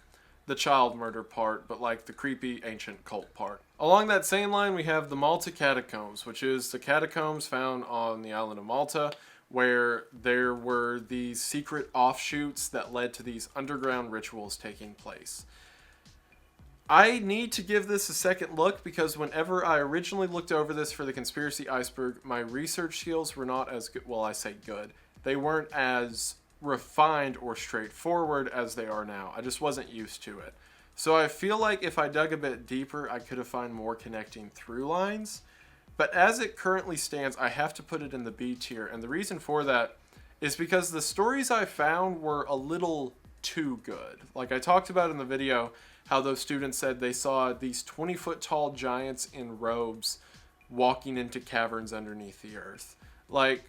Speaker 1: the child murder part, but like the creepy ancient cult part. Along that same line, we have the Malta Catacombs, which is the catacombs found on the island of Malta, where there were these secret offshoots that led to these underground rituals taking place. I need to give this a second look because whenever I originally looked over this for the Conspiracy Iceberg, my research skills were not as good. Well, I say good. They weren't as refined or straightforward as they are now. I just wasn't used to it. So I feel like if I dug a bit deeper, I could have found more connecting through lines. But as it currently stands, I have to put it in the B tier. And the reason for that is because the stories I found were a little too good. Like I talked about in the video, how those students said they saw these 20-foot tall giants in robes walking into caverns underneath the earth. Like,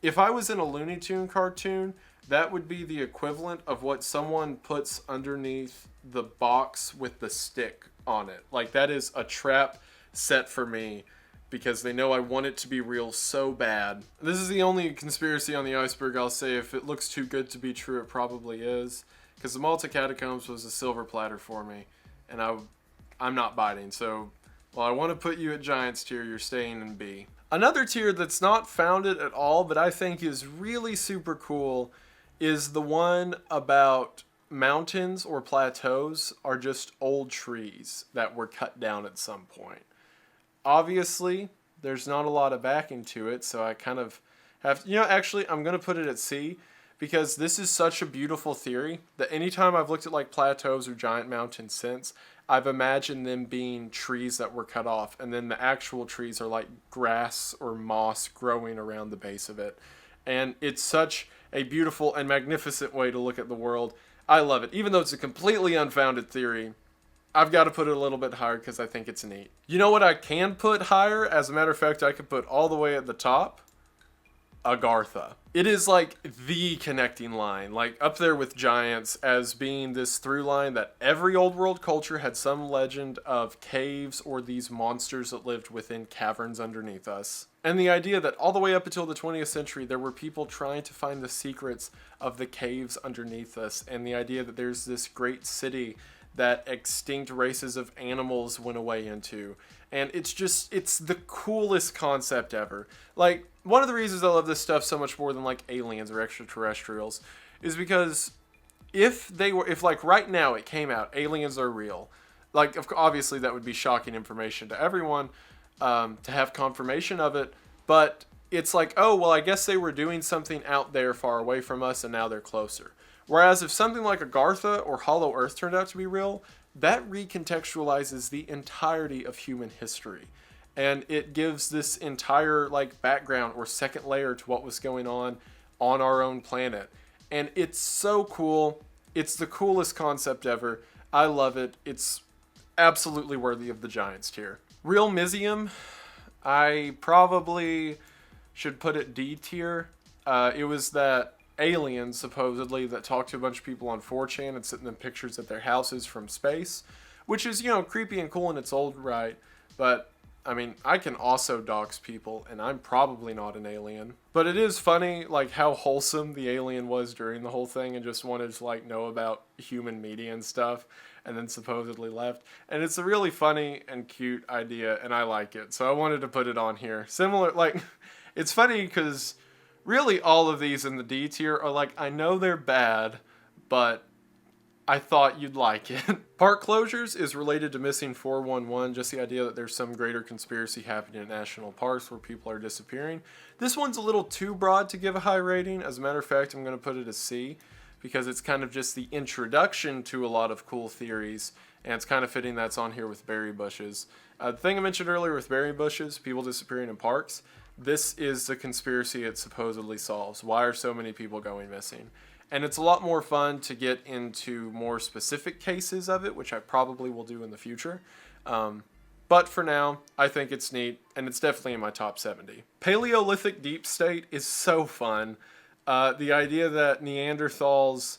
Speaker 1: if I was in a Looney Tune cartoon, that would be the equivalent of what someone puts underneath the box with the stick on it. Like, that is a trap set for me because they know I want it to be real so bad. This is the only conspiracy on the iceberg I'll say. If it looks too good to be true, it probably is. Because the Malta Catacombs was a silver platter for me, and I'm not biting. So, while I want to put you at Giants tier, you're staying in B. Another tier that's not founded at all, but I think is really super cool, is the one about mountains or plateaus are just old trees that were cut down at some point. Obviously, there's not a lot of backing to it, so I kind of have to, actually, I'm going to put it at C, because this is such a beautiful theory that anytime I've looked at like plateaus or giant mountains since, I've imagined them being trees that were cut off, and then the actual trees are like grass or moss growing around the base of it. And it's such a beautiful and magnificent way to look at the world. I love it. Even though it's a completely unfounded theory, I've got to put it a little bit higher because I think it's neat. You know what I can put higher? As a matter of fact, I could put all the way at the top. Agartha. It is like the connecting line, like up there with giants as being this through line that every old world culture had some legend of caves or these monsters that lived within caverns underneath us. And the idea that all the way up until the 20th century, there were people trying to find the secrets of the caves underneath us. And the idea that there's this great city that extinct races of animals went away into. And it's the coolest concept ever. Like, one of the reasons I love this stuff so much more than like aliens or extraterrestrials is because if like right now it came out, aliens are real. Like, obviously that would be shocking information to everyone to have confirmation of it. But it's like, oh, well, I guess they were doing something out there far away from us and now they're closer. Whereas if something like Agartha or Hollow Earth turned out to be real, that recontextualizes the entirety of human history. And it gives this entire like background or second layer to what was going on our own planet. And it's so cool. It's the coolest concept ever. I love it. It's absolutely worthy of the Giants tier. Real Mizium, I probably should put it D tier. It was that alien, supposedly, that talked to a bunch of people on 4chan and sent them pictures of their houses from space, which is, creepy and cool in its old right, but, I mean, I can also dox people, and I'm probably not an alien. But it is funny, like, how wholesome the alien was during the whole thing and just wanted to, like, know about human media and stuff, and then supposedly left. And it's a really funny and cute idea, and I like it, so I wanted to put it on here. Similar, like, it's funny because really, all of these in the D tier are like, I know they're bad, but I thought you'd like it. Park closures is related to missing 411, just the idea that there's some greater conspiracy happening in national parks where people are disappearing. This one's a little too broad to give a high rating. As a matter of fact, I'm going to put it as C, because it's kind of just the introduction to a lot of cool theories, and it's kind of fitting that's on here with berry bushes. The thing I mentioned earlier with berry bushes, people disappearing in parks, this is the conspiracy it supposedly solves. Why are so many people going missing? And it's a lot more fun to get into more specific cases of it, which I probably will do in the future. But for now, I think it's neat, and it's definitely in my top 70. Paleolithic deep state is so fun. The idea that Neanderthals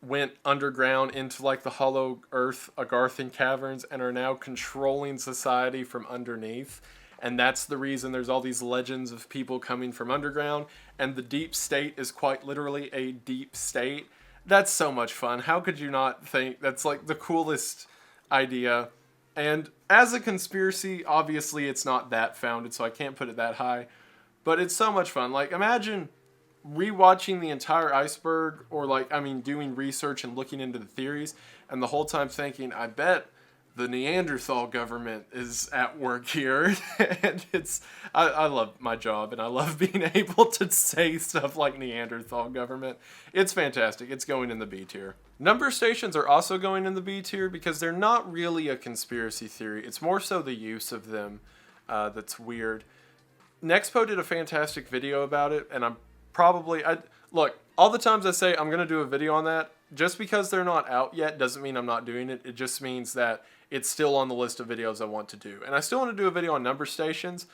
Speaker 1: went underground into like the hollow earth Agarthan caverns and are now controlling society from underneath. And that's the reason there's all these legends of people coming from underground. And the deep state is quite literally a deep state. That's so much fun. How could you not think that's like the coolest idea? And as a conspiracy, obviously it's not that founded, so I can't put it that high. But it's so much fun. Like, imagine rewatching the entire iceberg, or like, I mean, doing research and looking into the theories, and the whole time thinking, I bet the Neanderthal government is at work here. And I love my job, and I love being able to say stuff like Neanderthal government. It's fantastic. It's going in the B tier. Number stations are also going in the B tier because they're not really a conspiracy theory. It's more so the use of them that's weird. Nexpo did a fantastic video about it, and look, All the times I say I'm going to do a video on that, just because they're not out yet doesn't mean I'm not doing it. It just means that it's still on the list of videos I want to do. And I still want to do a video on number stations,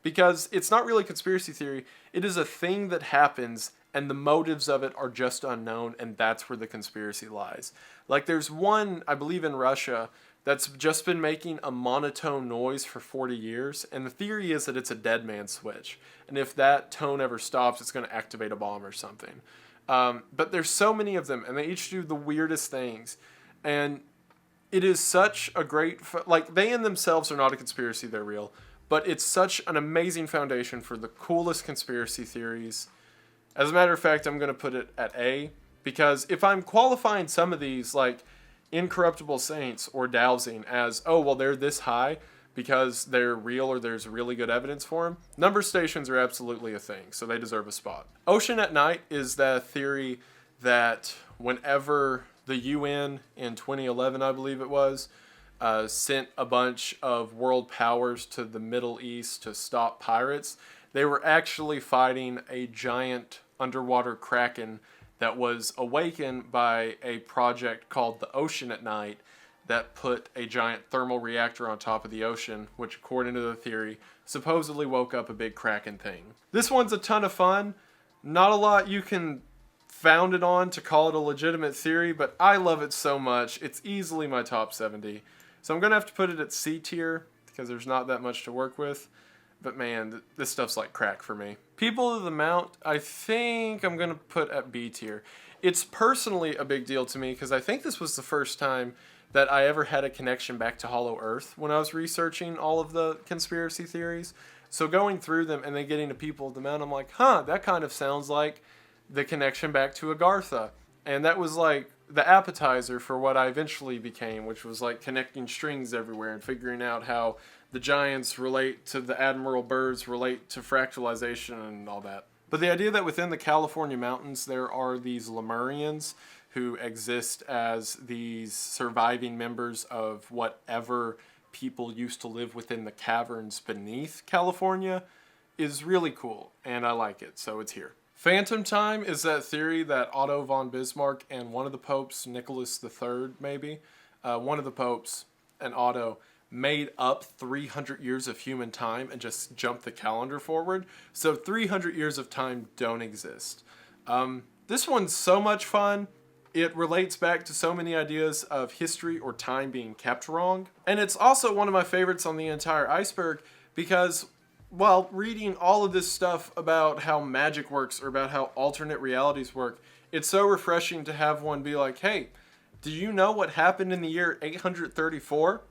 Speaker 1: because it's not really conspiracy theory. It is a thing that happens, and the motives of it are just unknown, and that's where the conspiracy lies. Like, there's one, I believe in Russia, that's just been making a monotone noise for 40 years, and the theory is that it's a dead man switch. And if that tone ever stops, it's going to activate a bomb or something. But there's so many of them, and they each do the weirdest things. And it is such a great, like, they in themselves are not a conspiracy, they're real. But it's such an amazing foundation for the coolest conspiracy theories. As a matter of fact, I'm going to put it at A, because if I'm qualifying some of these, like Incorruptible Saints or Dowsing, as, oh, well, they're this high because they're real or there's really good evidence for them, number stations are absolutely a thing, so they deserve a spot. Ocean at night is the theory that whenever the UN in 2011, I believe it was, sent a bunch of world powers to the Middle East to stop pirates, they were actually fighting a giant underwater kraken that was awakened by a project called the Ocean at Night that put a giant thermal reactor on top of the ocean, which, according to the theory, supposedly woke up a big kraken thing. This one's a ton of fun. Not a lot you can found it on to call it a legitimate theory, but I love it so much. It's easily my top 70. So I'm going to have to put it at C tier because there's not that much to work with. But man, this stuff's like crack for me. People of the Mount, I think I'm going to put at B tier. It's personally a big deal to me because I think this was the first time that I ever had a connection back to Hollow Earth when I was researching all of the conspiracy theories. So going through them and then getting to People of the Mount, I'm like, huh, that kind of sounds like the connection back to Agartha. And that was like the appetizer for what I eventually became, which was like connecting strings everywhere and figuring out how the giants relate to the Admiral Byrds, relate to fractalization and all that. But the idea that within the California mountains there are these Lemurians who exist as these surviving members of whatever people used to live within the caverns beneath California is really cool, and I like it, so it's here. Phantom time is that theory that Otto von Bismarck and one of the popes, Nicholas III maybe, one of the popes and Otto made up 300 years of human time and just jumped the calendar forward. So 300 years of time don't exist. This one's so much fun. It relates back to so many ideas of history or time being kept wrong. And it's also one of my favorites on the entire iceberg because while reading all of this stuff about how magic works or about how alternate realities work, it's so refreshing to have one be like, hey, do you know what happened in the year 834?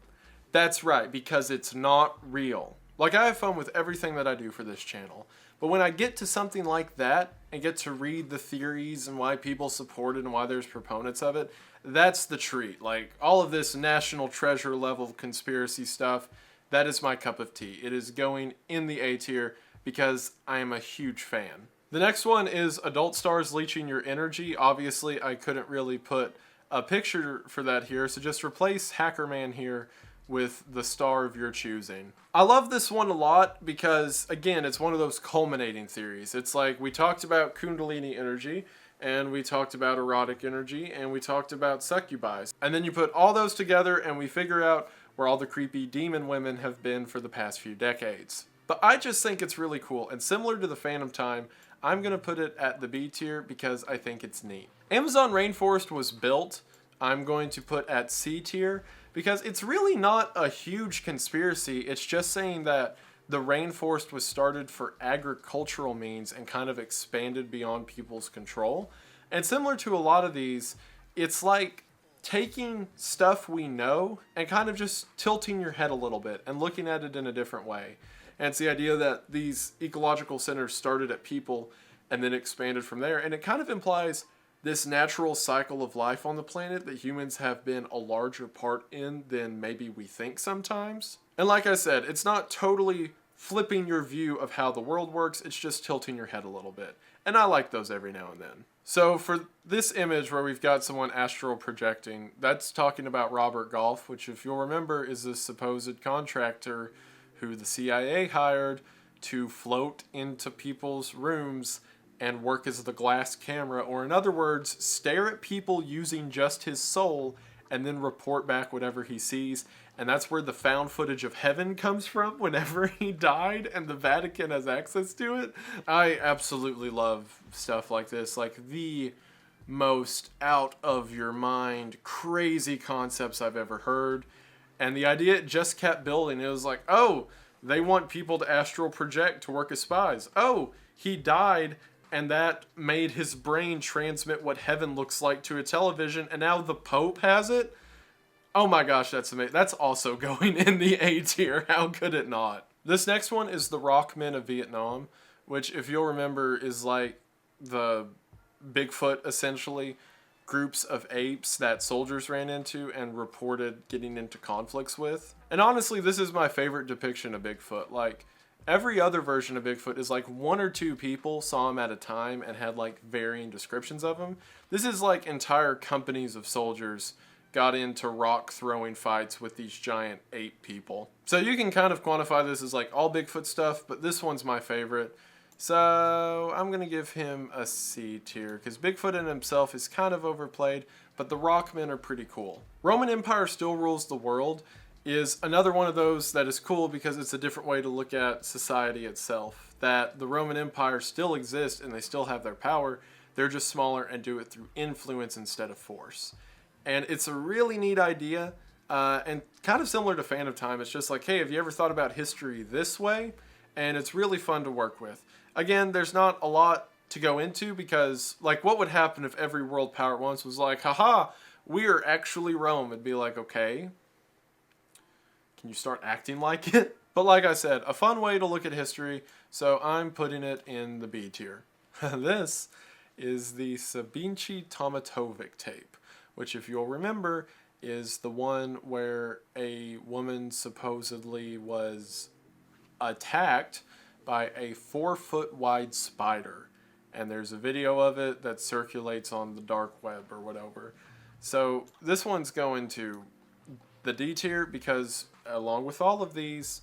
Speaker 1: That's right, because it's not real. Like, I have fun with everything that I do for this channel. But when I get to something like that and get to read the theories and why people support it and why there's proponents of it, that's the treat. Like, all of this national treasure level conspiracy stuff, that is my cup of tea. It is going in the A tier because I am a huge fan. The next one is adult stars leeching your energy. Obviously, I couldn't really put a picture for that here, so just replace Hacker Man here with the star of your choosing. I love this one a lot because, again, it's one of those culminating theories. It's like we talked about Kundalini energy, and we talked about erotic energy, and we talked about succubi. And then you put all those together and we figure out where all the creepy demon women have been for the past few decades. But I just think it's really cool, and similar to the Phantom Time, I'm going to put it at the B tier because I think it's neat. Amazon rainforest was built. I'm going to put at C tier because it's really not a huge conspiracy. It's just saying that the rainforest was started for agricultural means and kind of expanded beyond people's control. And similar to a lot of these, it's like taking stuff we know and kind of just tilting your head a little bit and looking at it in a different way. And it's the idea that these ecological centers started at people and then expanded from there. And it kind of implies this natural cycle of life on the planet that humans have been a larger part in than maybe we think sometimes. And like I said, it's not totally flipping your view of how the world works, it's just tilting your head a little bit. And I like those every now and then. So for this image where we've got someone astral projecting, that's talking about Robert Golf, which if you'll remember is this supposed contractor who the CIA hired to float into people's rooms and work as the glass camera, or in other words, stare at people using just his soul and then report back whatever he sees. And that's where the found footage of heaven comes from whenever he died and the Vatican has access to it. I absolutely love stuff like this, like the most out of your mind crazy concepts I've ever heard. And the idea just kept building. It was like, oh, they want people to astral project to work as spies. Oh, he died and that made his brain transmit what heaven looks like to a television, and now the Pope has it? Oh my gosh, that's amazing. That's also going in the A tier. How could it not? This next one is the Rockmen of Vietnam, which, if you'll remember, is like the Bigfoot, essentially, groups of apes that soldiers ran into and reported getting into conflicts with. And honestly, this is my favorite depiction of Bigfoot. Like, every other version of Bigfoot is like one or two people saw him at a time and had like varying descriptions of him. This is like entire companies of soldiers got into rock throwing fights with these giant ape people. So you can kind of quantify this as like all Bigfoot stuff, but this one's my favorite. So I'm going to give him a C tier because Bigfoot in himself is kind of overplayed, but the Rockmen are pretty cool. Roman Empire Still Rules the World is another one of those that is cool because it's a different way to look at society itself. That the Roman Empire still exists and they still have their power, they're just smaller and do it through influence instead of force. And it's a really neat idea, and kind of similar to Fan of Time. It's just like, hey, have you ever thought about history this way? And it's really fun to work with. Again, there's not a lot to go into because, like, what would happen if every world power at once was like, haha, we are actually Rome? It'd be like, okay, can you start acting like it? But like I said, a fun way to look at history, so I'm putting it in the B tier. This is the Sabinci Tomatovic tape, which, if you'll remember, is the one where a woman supposedly was attacked by a 4-foot wide spider. And there's a video of it that circulates on the dark web or whatever. So this one's going to the D tier because, along with all of these,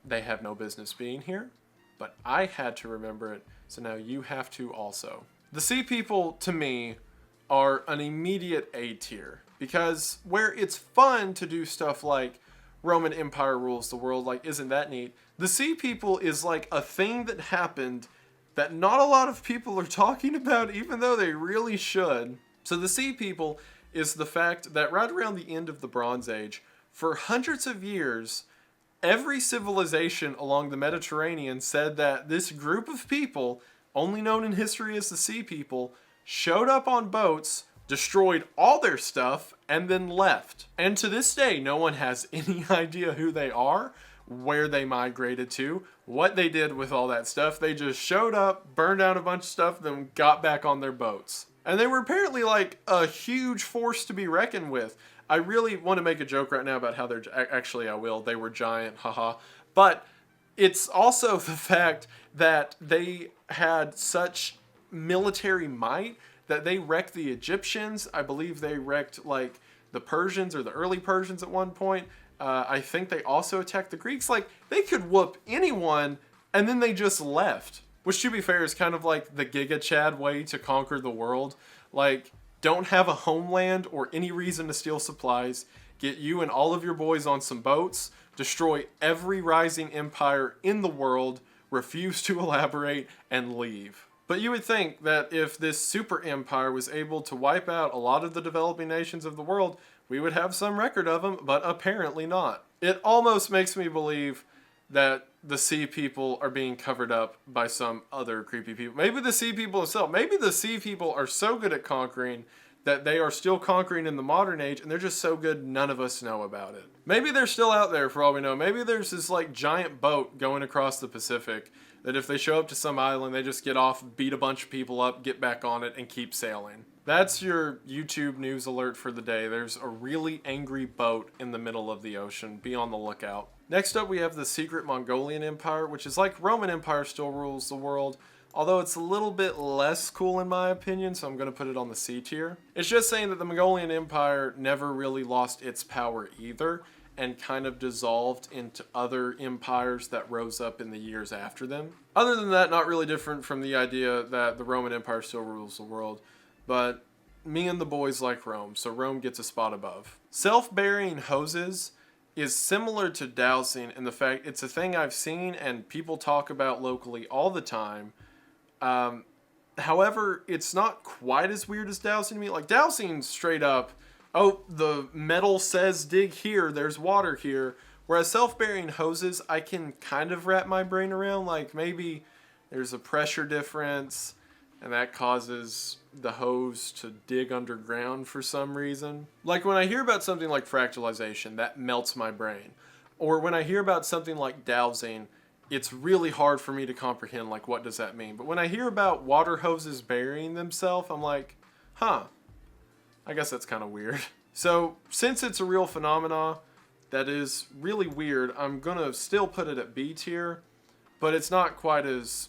Speaker 1: they have no business being here. But I had to remember it, so now you have to also. The Sea People, to me, are an immediate A tier because where it's fun to do stuff like Roman Empire rules the world, like, isn't that neat? The Sea People is like a thing that happened that not a lot of people are talking about, even though they really should. So the Sea People is the fact that right around the end of the Bronze Age, for hundreds of years, every civilization along the Mediterranean said that this group of people, only known in history as the Sea People, showed up on boats, destroyed all their stuff, and then left. And to this day, no one has any idea who they are, where they migrated to, what they did with all that stuff. They just showed up, burned down a bunch of stuff, then got back on their boats. And they were apparently like a huge force to be reckoned with. I really want to make a joke right now about how they're, actually I will, they were giant, haha. But it's also the fact that they had such military might that they wrecked the Egyptians. I believe they wrecked like the Persians or the early Persians at one point. I think they also attacked the Greeks. Like, they could whoop anyone and then they just left. Which, to be fair, is kind of like the Giga Chad way to conquer the world. Like, don't have a homeland or any reason to steal supplies. Get you and all of your boys on some boats. Destroy every rising empire in the world. Refuse to elaborate and leave. But you would think that if this super empire was able to wipe out a lot of the developing nations of the world, we would have some record of them, but apparently not. It almost makes me believe that the Sea People are being covered up by some other creepy people. Maybe the Sea People themselves. Maybe the Sea People are so good at conquering that they are still conquering in the modern age, and they're just so good none of us know about it. Maybe they're still out there for all we know. Maybe there's this like giant boat going across the Pacific that if they show up to some island, they just get off, beat a bunch of people up, get back on it, and keep sailing. That's your YouTube news alert for the day. There's a really angry boat in the middle of the ocean. Be on the lookout. Next up, we have the secret Mongolian Empire, which is like Roman Empire Still Rules the World, although it's a little bit less cool in my opinion, so I'm going to put it on the C tier. It's just saying that the Mongolian Empire never really lost its power either, and kind of dissolved into other empires that rose up in the years after them. Other than that, not really different from the idea that the Roman Empire still rules the world, but me and the boys like Rome, so Rome gets a spot above. Self-burying hoses is similar to dowsing in the fact it's a thing I've seen and people talk about locally all the time. However, it's not quite as weird as dowsing to me. Like, dowsing straight up, oh, the metal says dig here, there's water here. Whereas self-burying hoses, I can kind of wrap my brain around. Like, maybe there's a pressure difference, and that causes the hose to dig underground for some reason. Like, when I hear about something like fractalization, that melts my brain. Or when I hear about something like dowsing, it's really hard for me to comprehend, like, what does that mean? But when I hear about water hoses burying themselves, I'm like, huh, I guess that's kind of weird. So, since it's a real phenomena that is really weird, I'm gonna still put it at B tier, but it's not quite as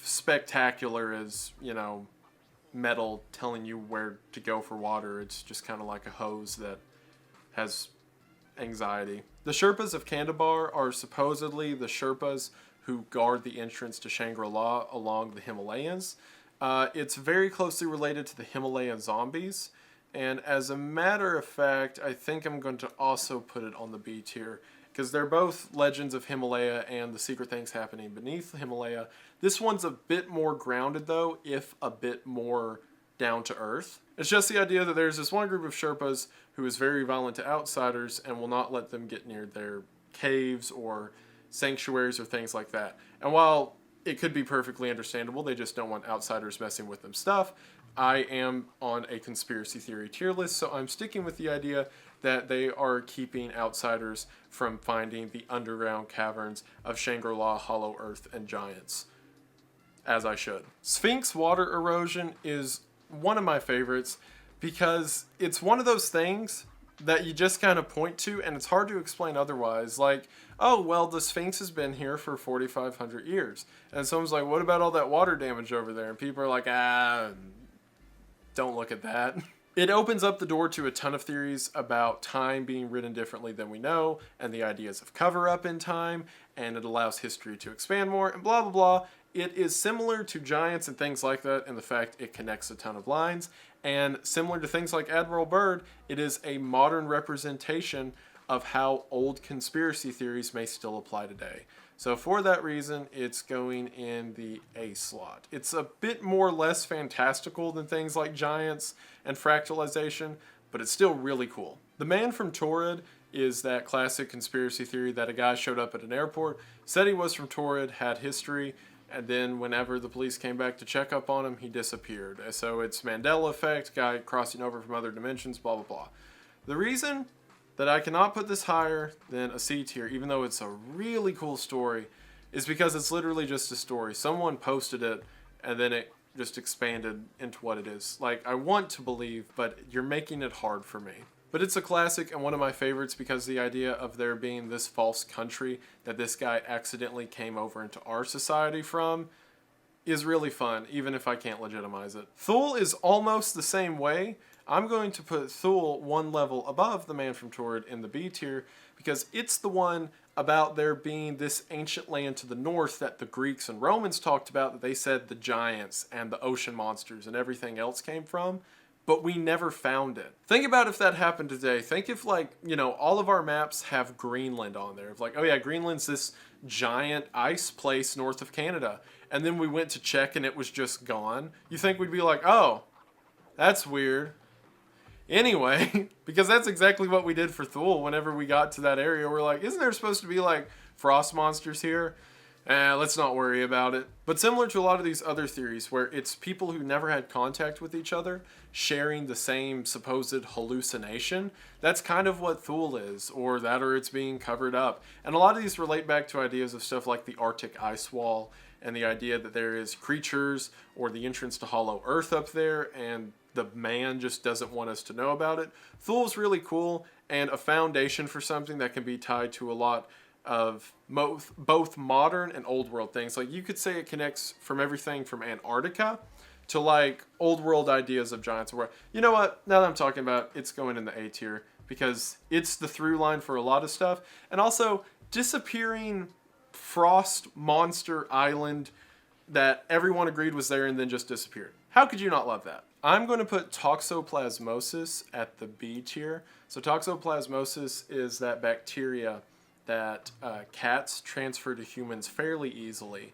Speaker 1: spectacular as, you know, metal telling you where to go for water. It's just kind of like a hose that has anxiety. The Sherpas of Kandahar are supposedly the Sherpas who guard the entrance to Shangri-La along the Himalayas. It's very closely related to the Himalayan zombies, and as a matter of fact, I think I'm going to also put it on the B tier, because they're both legends of Himalaya and the secret things happening beneath the Himalaya. This one's a bit more grounded though, if a bit more down to earth. It's just the idea that there's this one group of Sherpas who is very violent to outsiders and will not let them get near their caves or sanctuaries or things like that. And while it could be perfectly understandable, they just don't want outsiders messing with them stuff, I am on a conspiracy theory tier list, so I'm sticking with the idea that they are keeping outsiders from finding the underground caverns of Shangri-La, Hollow Earth, and Giants. As I should. Sphinx water erosion is one of my favorites because it's one of those things that you just kind of point to and it's hard to explain otherwise. Like, oh, well, the Sphinx has been here for 4,500 years. And someone's like, what about all that water damage over there? And people are like, don't look at that. It opens up the door to a ton of theories about time being written differently than we know, and the ideas of cover-up in time, and it allows history to expand more, and blah, blah, blah. It is similar to Giants and things like that in the fact it connects a ton of lines, and similar to things like Admiral Byrd, it is a modern representation of how old conspiracy theories may still apply today. So for that reason, it's going in the A slot. It's a bit more less fantastical than things like Giants and Fractalization, but it's still really cool. The Man from Torrid is that classic conspiracy theory that a guy showed up at an airport, said he was from Torrid, had history, and then whenever the police came back to check up on him, he disappeared. So it's Mandela effect, guy crossing over from other dimensions, blah, blah, blah. The reason that I cannot put this higher than a C tier, even though it's a really cool story, is because it's literally just a story. Someone posted it, and then it just expanded into what it is. Like, I want to believe, but you're making it hard for me. But it's a classic and one of my favorites because the idea of there being this false country that this guy accidentally came over into our society from is really fun, even if I can't legitimize it. Thule is almost the same way. I'm going to put Thule one level above the Man from Torrid in the B tier because it's the one about there being this ancient land to the north that the Greeks and Romans talked about, that they said the giants and the ocean monsters and everything else came from, but we never found it. Think about if that happened today. Think if, like, you know, all of our maps have Greenland on there. If like, oh yeah, Greenland's this giant ice place north of Canada, and then we went to check and it was just gone. You think we'd be like, oh, that's weird. Anyway, because that's exactly what we did for Thule whenever we got to that area. We're like, isn't there supposed to be like frost monsters here? Let's not worry about it. But similar to a lot of these other theories where it's people who never had contact with each other sharing the same supposed hallucination, that's kind of what Thule is, or it's being covered up. And a lot of these relate back to ideas of stuff like the Arctic ice wall and the idea that there is creatures or the entrance to Hollow Earth up there, and the man just doesn't want us to know about it. Thule's really cool and a foundation for something that can be tied to a lot of both modern and old world things. Like, you could say it connects from everything from Antarctica to like old world ideas of giants. Where, you know what, now that I'm talking about it, it's going in the A tier because it's the through line for a lot of stuff. And also, disappearing frost monster island that everyone agreed was there and then just disappeared. How could you not love that? I'm going to put toxoplasmosis at the B tier. So toxoplasmosis is that bacteria that cats transfer to humans fairly easily.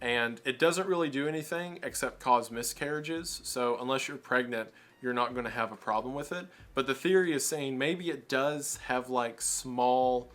Speaker 1: And it doesn't really do anything except cause miscarriages. So unless you're pregnant, you're not going to have a problem with it. But the theory is saying maybe it does have like small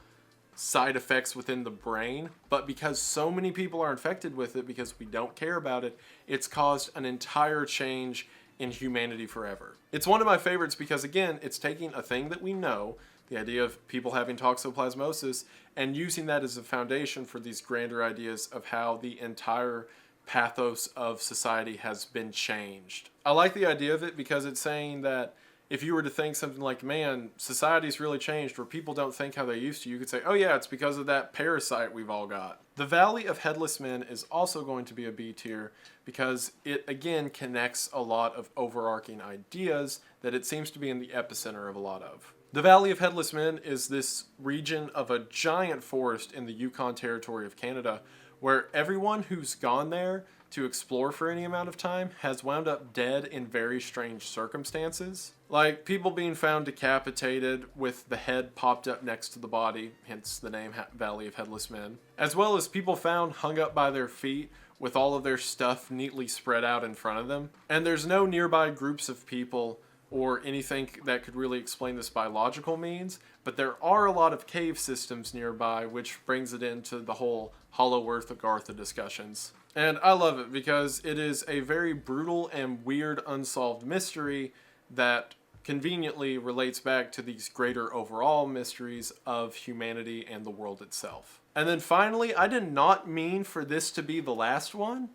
Speaker 1: side effects within the brain, but because so many people are infected with it because we don't care about it, it's caused an entire change in humanity forever. It's one of my favorites because, again, it's taking a thing that we know, the idea of people having toxoplasmosis, and using that as a foundation for these grander ideas of how the entire pathos of society has been changed. I like the idea of it because it's saying that if you were to think something like, man, society's really changed where people don't think how they used to, you could say, oh yeah, it's because of that parasite we've all got. The Valley of Headless Men is also going to be a B tier because it, again, connects a lot of overarching ideas that it seems to be in the epicenter of a lot of. The Valley of Headless Men is this region of a giant forest in the Yukon Territory of Canada where everyone who's gone there to explore for any amount of time has wound up dead in very strange circumstances. Like people being found decapitated with the head popped up next to the body, hence the name Valley of Headless Men, as well as people found hung up by their feet with all of their stuff neatly spread out in front of them. And there's no nearby groups of people or anything that could really explain this by logical means, but there are a lot of cave systems nearby, which brings it into the whole Hollow Earth Agartha discussions. And I love it because it is a very brutal and weird unsolved mystery that conveniently relates back to these greater overall mysteries of humanity and the world itself. And then finally, I did not mean for this to be the last one,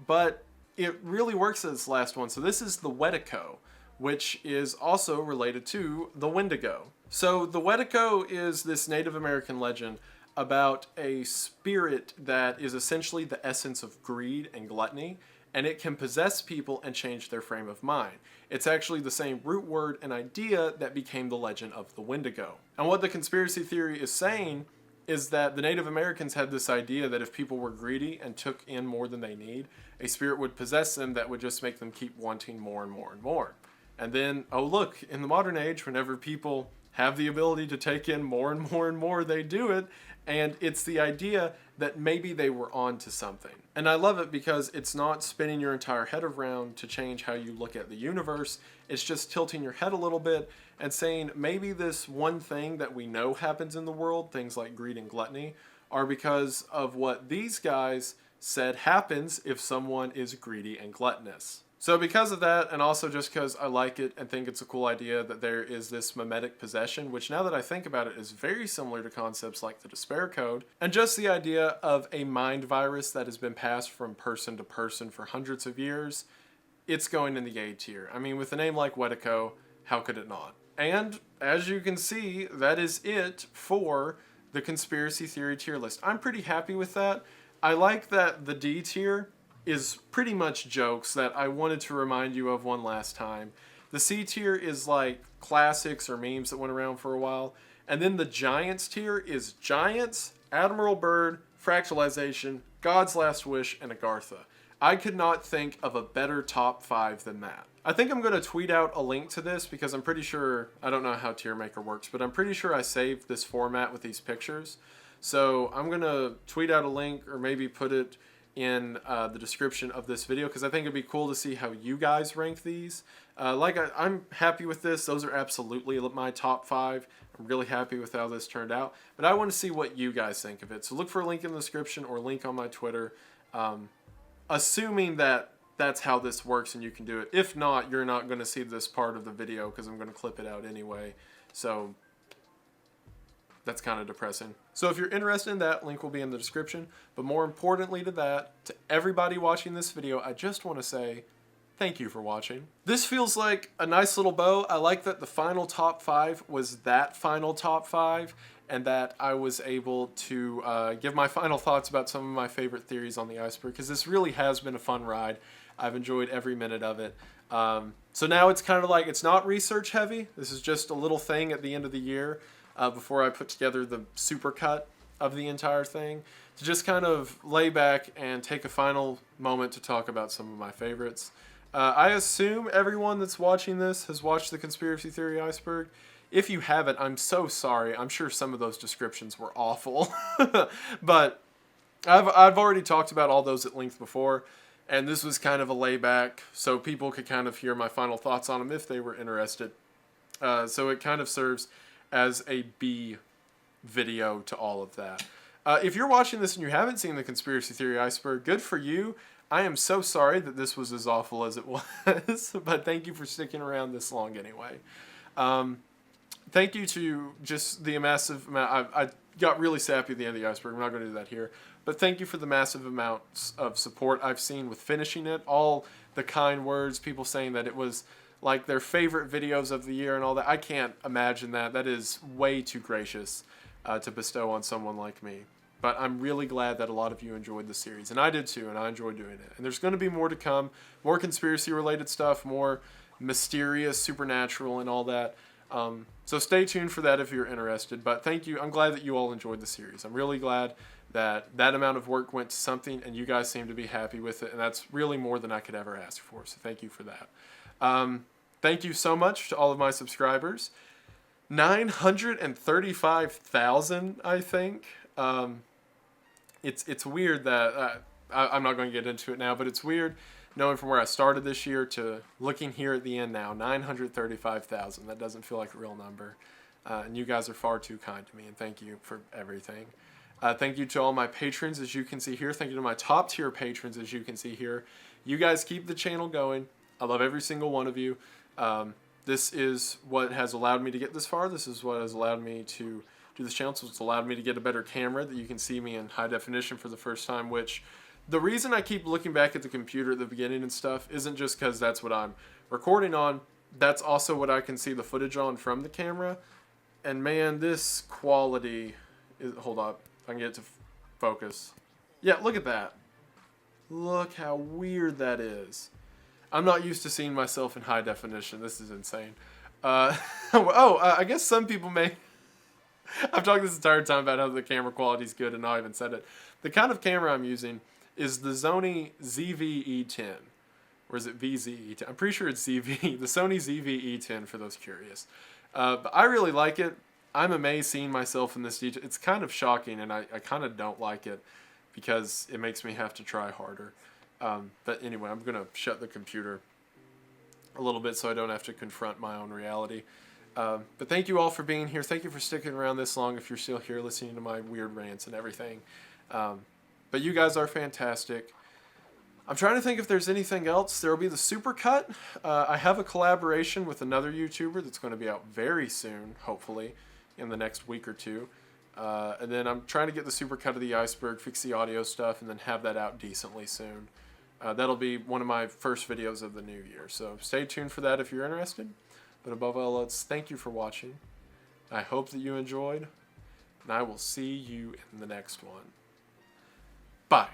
Speaker 1: but it really works as the last one. So this is the Wetico, which is also related to the Wendigo. So the Wetico is this Native American legend about a spirit that is essentially the essence of greed and gluttony, and it can possess people and change their frame of mind. It's actually the same root word and idea that became the legend of the Wendigo. And what the conspiracy theory is saying is that the Native Americans had this idea that if people were greedy and took in more than they need, a spirit would possess them that would just make them keep wanting more and more and more. And then, oh look, in the modern age, whenever people have the ability to take in more and more and more, they do it. And it's the idea that maybe they were on to something. And I love it because it's not spinning your entire head around to change how you look at the universe. It's just tilting your head a little bit and saying maybe this one thing that we know happens in the world, things like greed and gluttony, are because of what these guys said happens if someone is greedy and gluttonous. So because of that, and also just because I like it and think it's a cool idea that there is this memetic possession, which now that I think about it is very similar to concepts like the Despair Code, and just the idea of a mind virus that has been passed from person to person for hundreds of years, it's going in the A tier. I mean, with a name like Wetico, how could it not? And as you can see, that is it for the conspiracy theory tier list. I'm pretty happy with that. I like that the D tier is pretty much jokes that I wanted to remind you of one last time. The C tier is like classics or memes that went around for a while. And then the Giants tier is Giants, Admiral Byrd, Fractalization, God's Last Wish, and Agartha. I could not think of a better top 5 than that. I think I'm going to tweet out a link to this because I'm pretty sure, I don't know how Tier Maker works, but I'm pretty sure I saved this format with these pictures. So I'm going to tweet out a link or maybe put it in the description of this video because I think it'd be cool to see how you guys rank these. I'm happy with this. Those are absolutely my top 5. I'm really happy with how this turned out. But I want to see what you guys think of it. So look for a link in the description or link on my Twitter. Assuming that that's how this works and you can do it. If not, you're not going to see this part of the video because I'm going to clip it out anyway. So that's kind of depressing. So if you're interested in that, link will be in the description. But more importantly to that, to everybody watching this video, I just want to say thank you for watching. This feels like a nice little bow. I like that the final top 5 was that final top 5 and that I was able to give my final thoughts about some of my favorite theories on the iceberg because this really has been a fun ride. I've enjoyed every minute of it. So now it's kind of like, it's not research heavy. This is just a little thing at the end of the year before I put together the supercut of the entire thing, to just kind of lay back and take a final moment to talk about some of my favorites. I assume everyone that's watching this has watched the Conspiracy Theory Iceberg. If you haven't, I'm so sorry. I'm sure some of those descriptions were awful. But I've already talked about all those at length before, and this was kind of a layback so people could kind of hear my final thoughts on them if they were interested. So it kind of serves as a B video to all of that. If you're watching this and you haven't seen the Conspiracy Theory Iceberg, good for you. I am so sorry that this was as awful as it was, but thank you for sticking around this long anyway. Thank you to just the massive amount. I got really sappy at the end of the iceberg. I'm not going to do that here. But thank you for the massive amounts of support I've seen with finishing it. All the kind words, people saying that it was like their favorite videos of the year and all that. I can't imagine that. That is way too gracious to bestow on someone like me. But I'm really glad that a lot of you enjoyed the series. And I did too, and I enjoyed doing it. And there's going to be more to come. More conspiracy-related stuff, more mysterious, supernatural, and all that. So stay tuned for that if you're interested. But thank you. I'm glad that you all enjoyed the series. I'm really glad that that amount of work went to something, and you guys seem to be happy with it. And that's really more than I could ever ask for. So thank you for that. Thank you so much to all of my subscribers. 935,000, I think. It's weird that I'm not going to get into it now, but it's weird knowing from where I started this year to looking here at the end now. 935,000. That doesn't feel like a real number. And you guys are far too kind to me, and thank you for everything. Thank you to all my patrons, as you can see here. Thank you to my top tier patrons, as you can see here. You guys keep the channel going. I love every single one of you. This is what has allowed me to get this far. This is what has allowed me to do this channel. So it's allowed me to get a better camera that you can see me in high definition for the first time, which the reason I keep looking back at the computer at the beginning and stuff isn't just because that's what I'm recording on. That's also what I can see the footage on from the camera. And man, this quality is, hold up, if I can get it to focus. Yeah, look at that. Look how weird that is. I'm not used to seeing myself in high definition. This is insane. I guess some people may... I've talked this entire time about how the camera quality is good, and I haven't said it. The kind of camera I'm using is the Sony ZV-E10. Or is it VZ-E10? I'm pretty sure it's ZV. The Sony ZV-E10 for those curious. But I really like it. I'm amazed seeing myself in this detail. It's kind of shocking, and I kind of don't like it because it makes me have to try harder. But anyway, I'm going to shut the computer a little bit so I don't have to confront my own reality. But thank you all for being here. Thank you for sticking around this long if you're still here listening to my weird rants and everything. But you guys are fantastic. I'm trying to think if there's anything else. There will be the supercut. I have a collaboration with another YouTuber that's going to be out very soon, hopefully, in the next week or two. And then I'm trying to get the supercut of the iceberg, fix the audio stuff, and then have that out decently soon. That'll be one of my first videos of the new year. So stay tuned for that if you're interested. But above all else, thank you for watching. I hope that you enjoyed, and I will see you in the next one. Bye.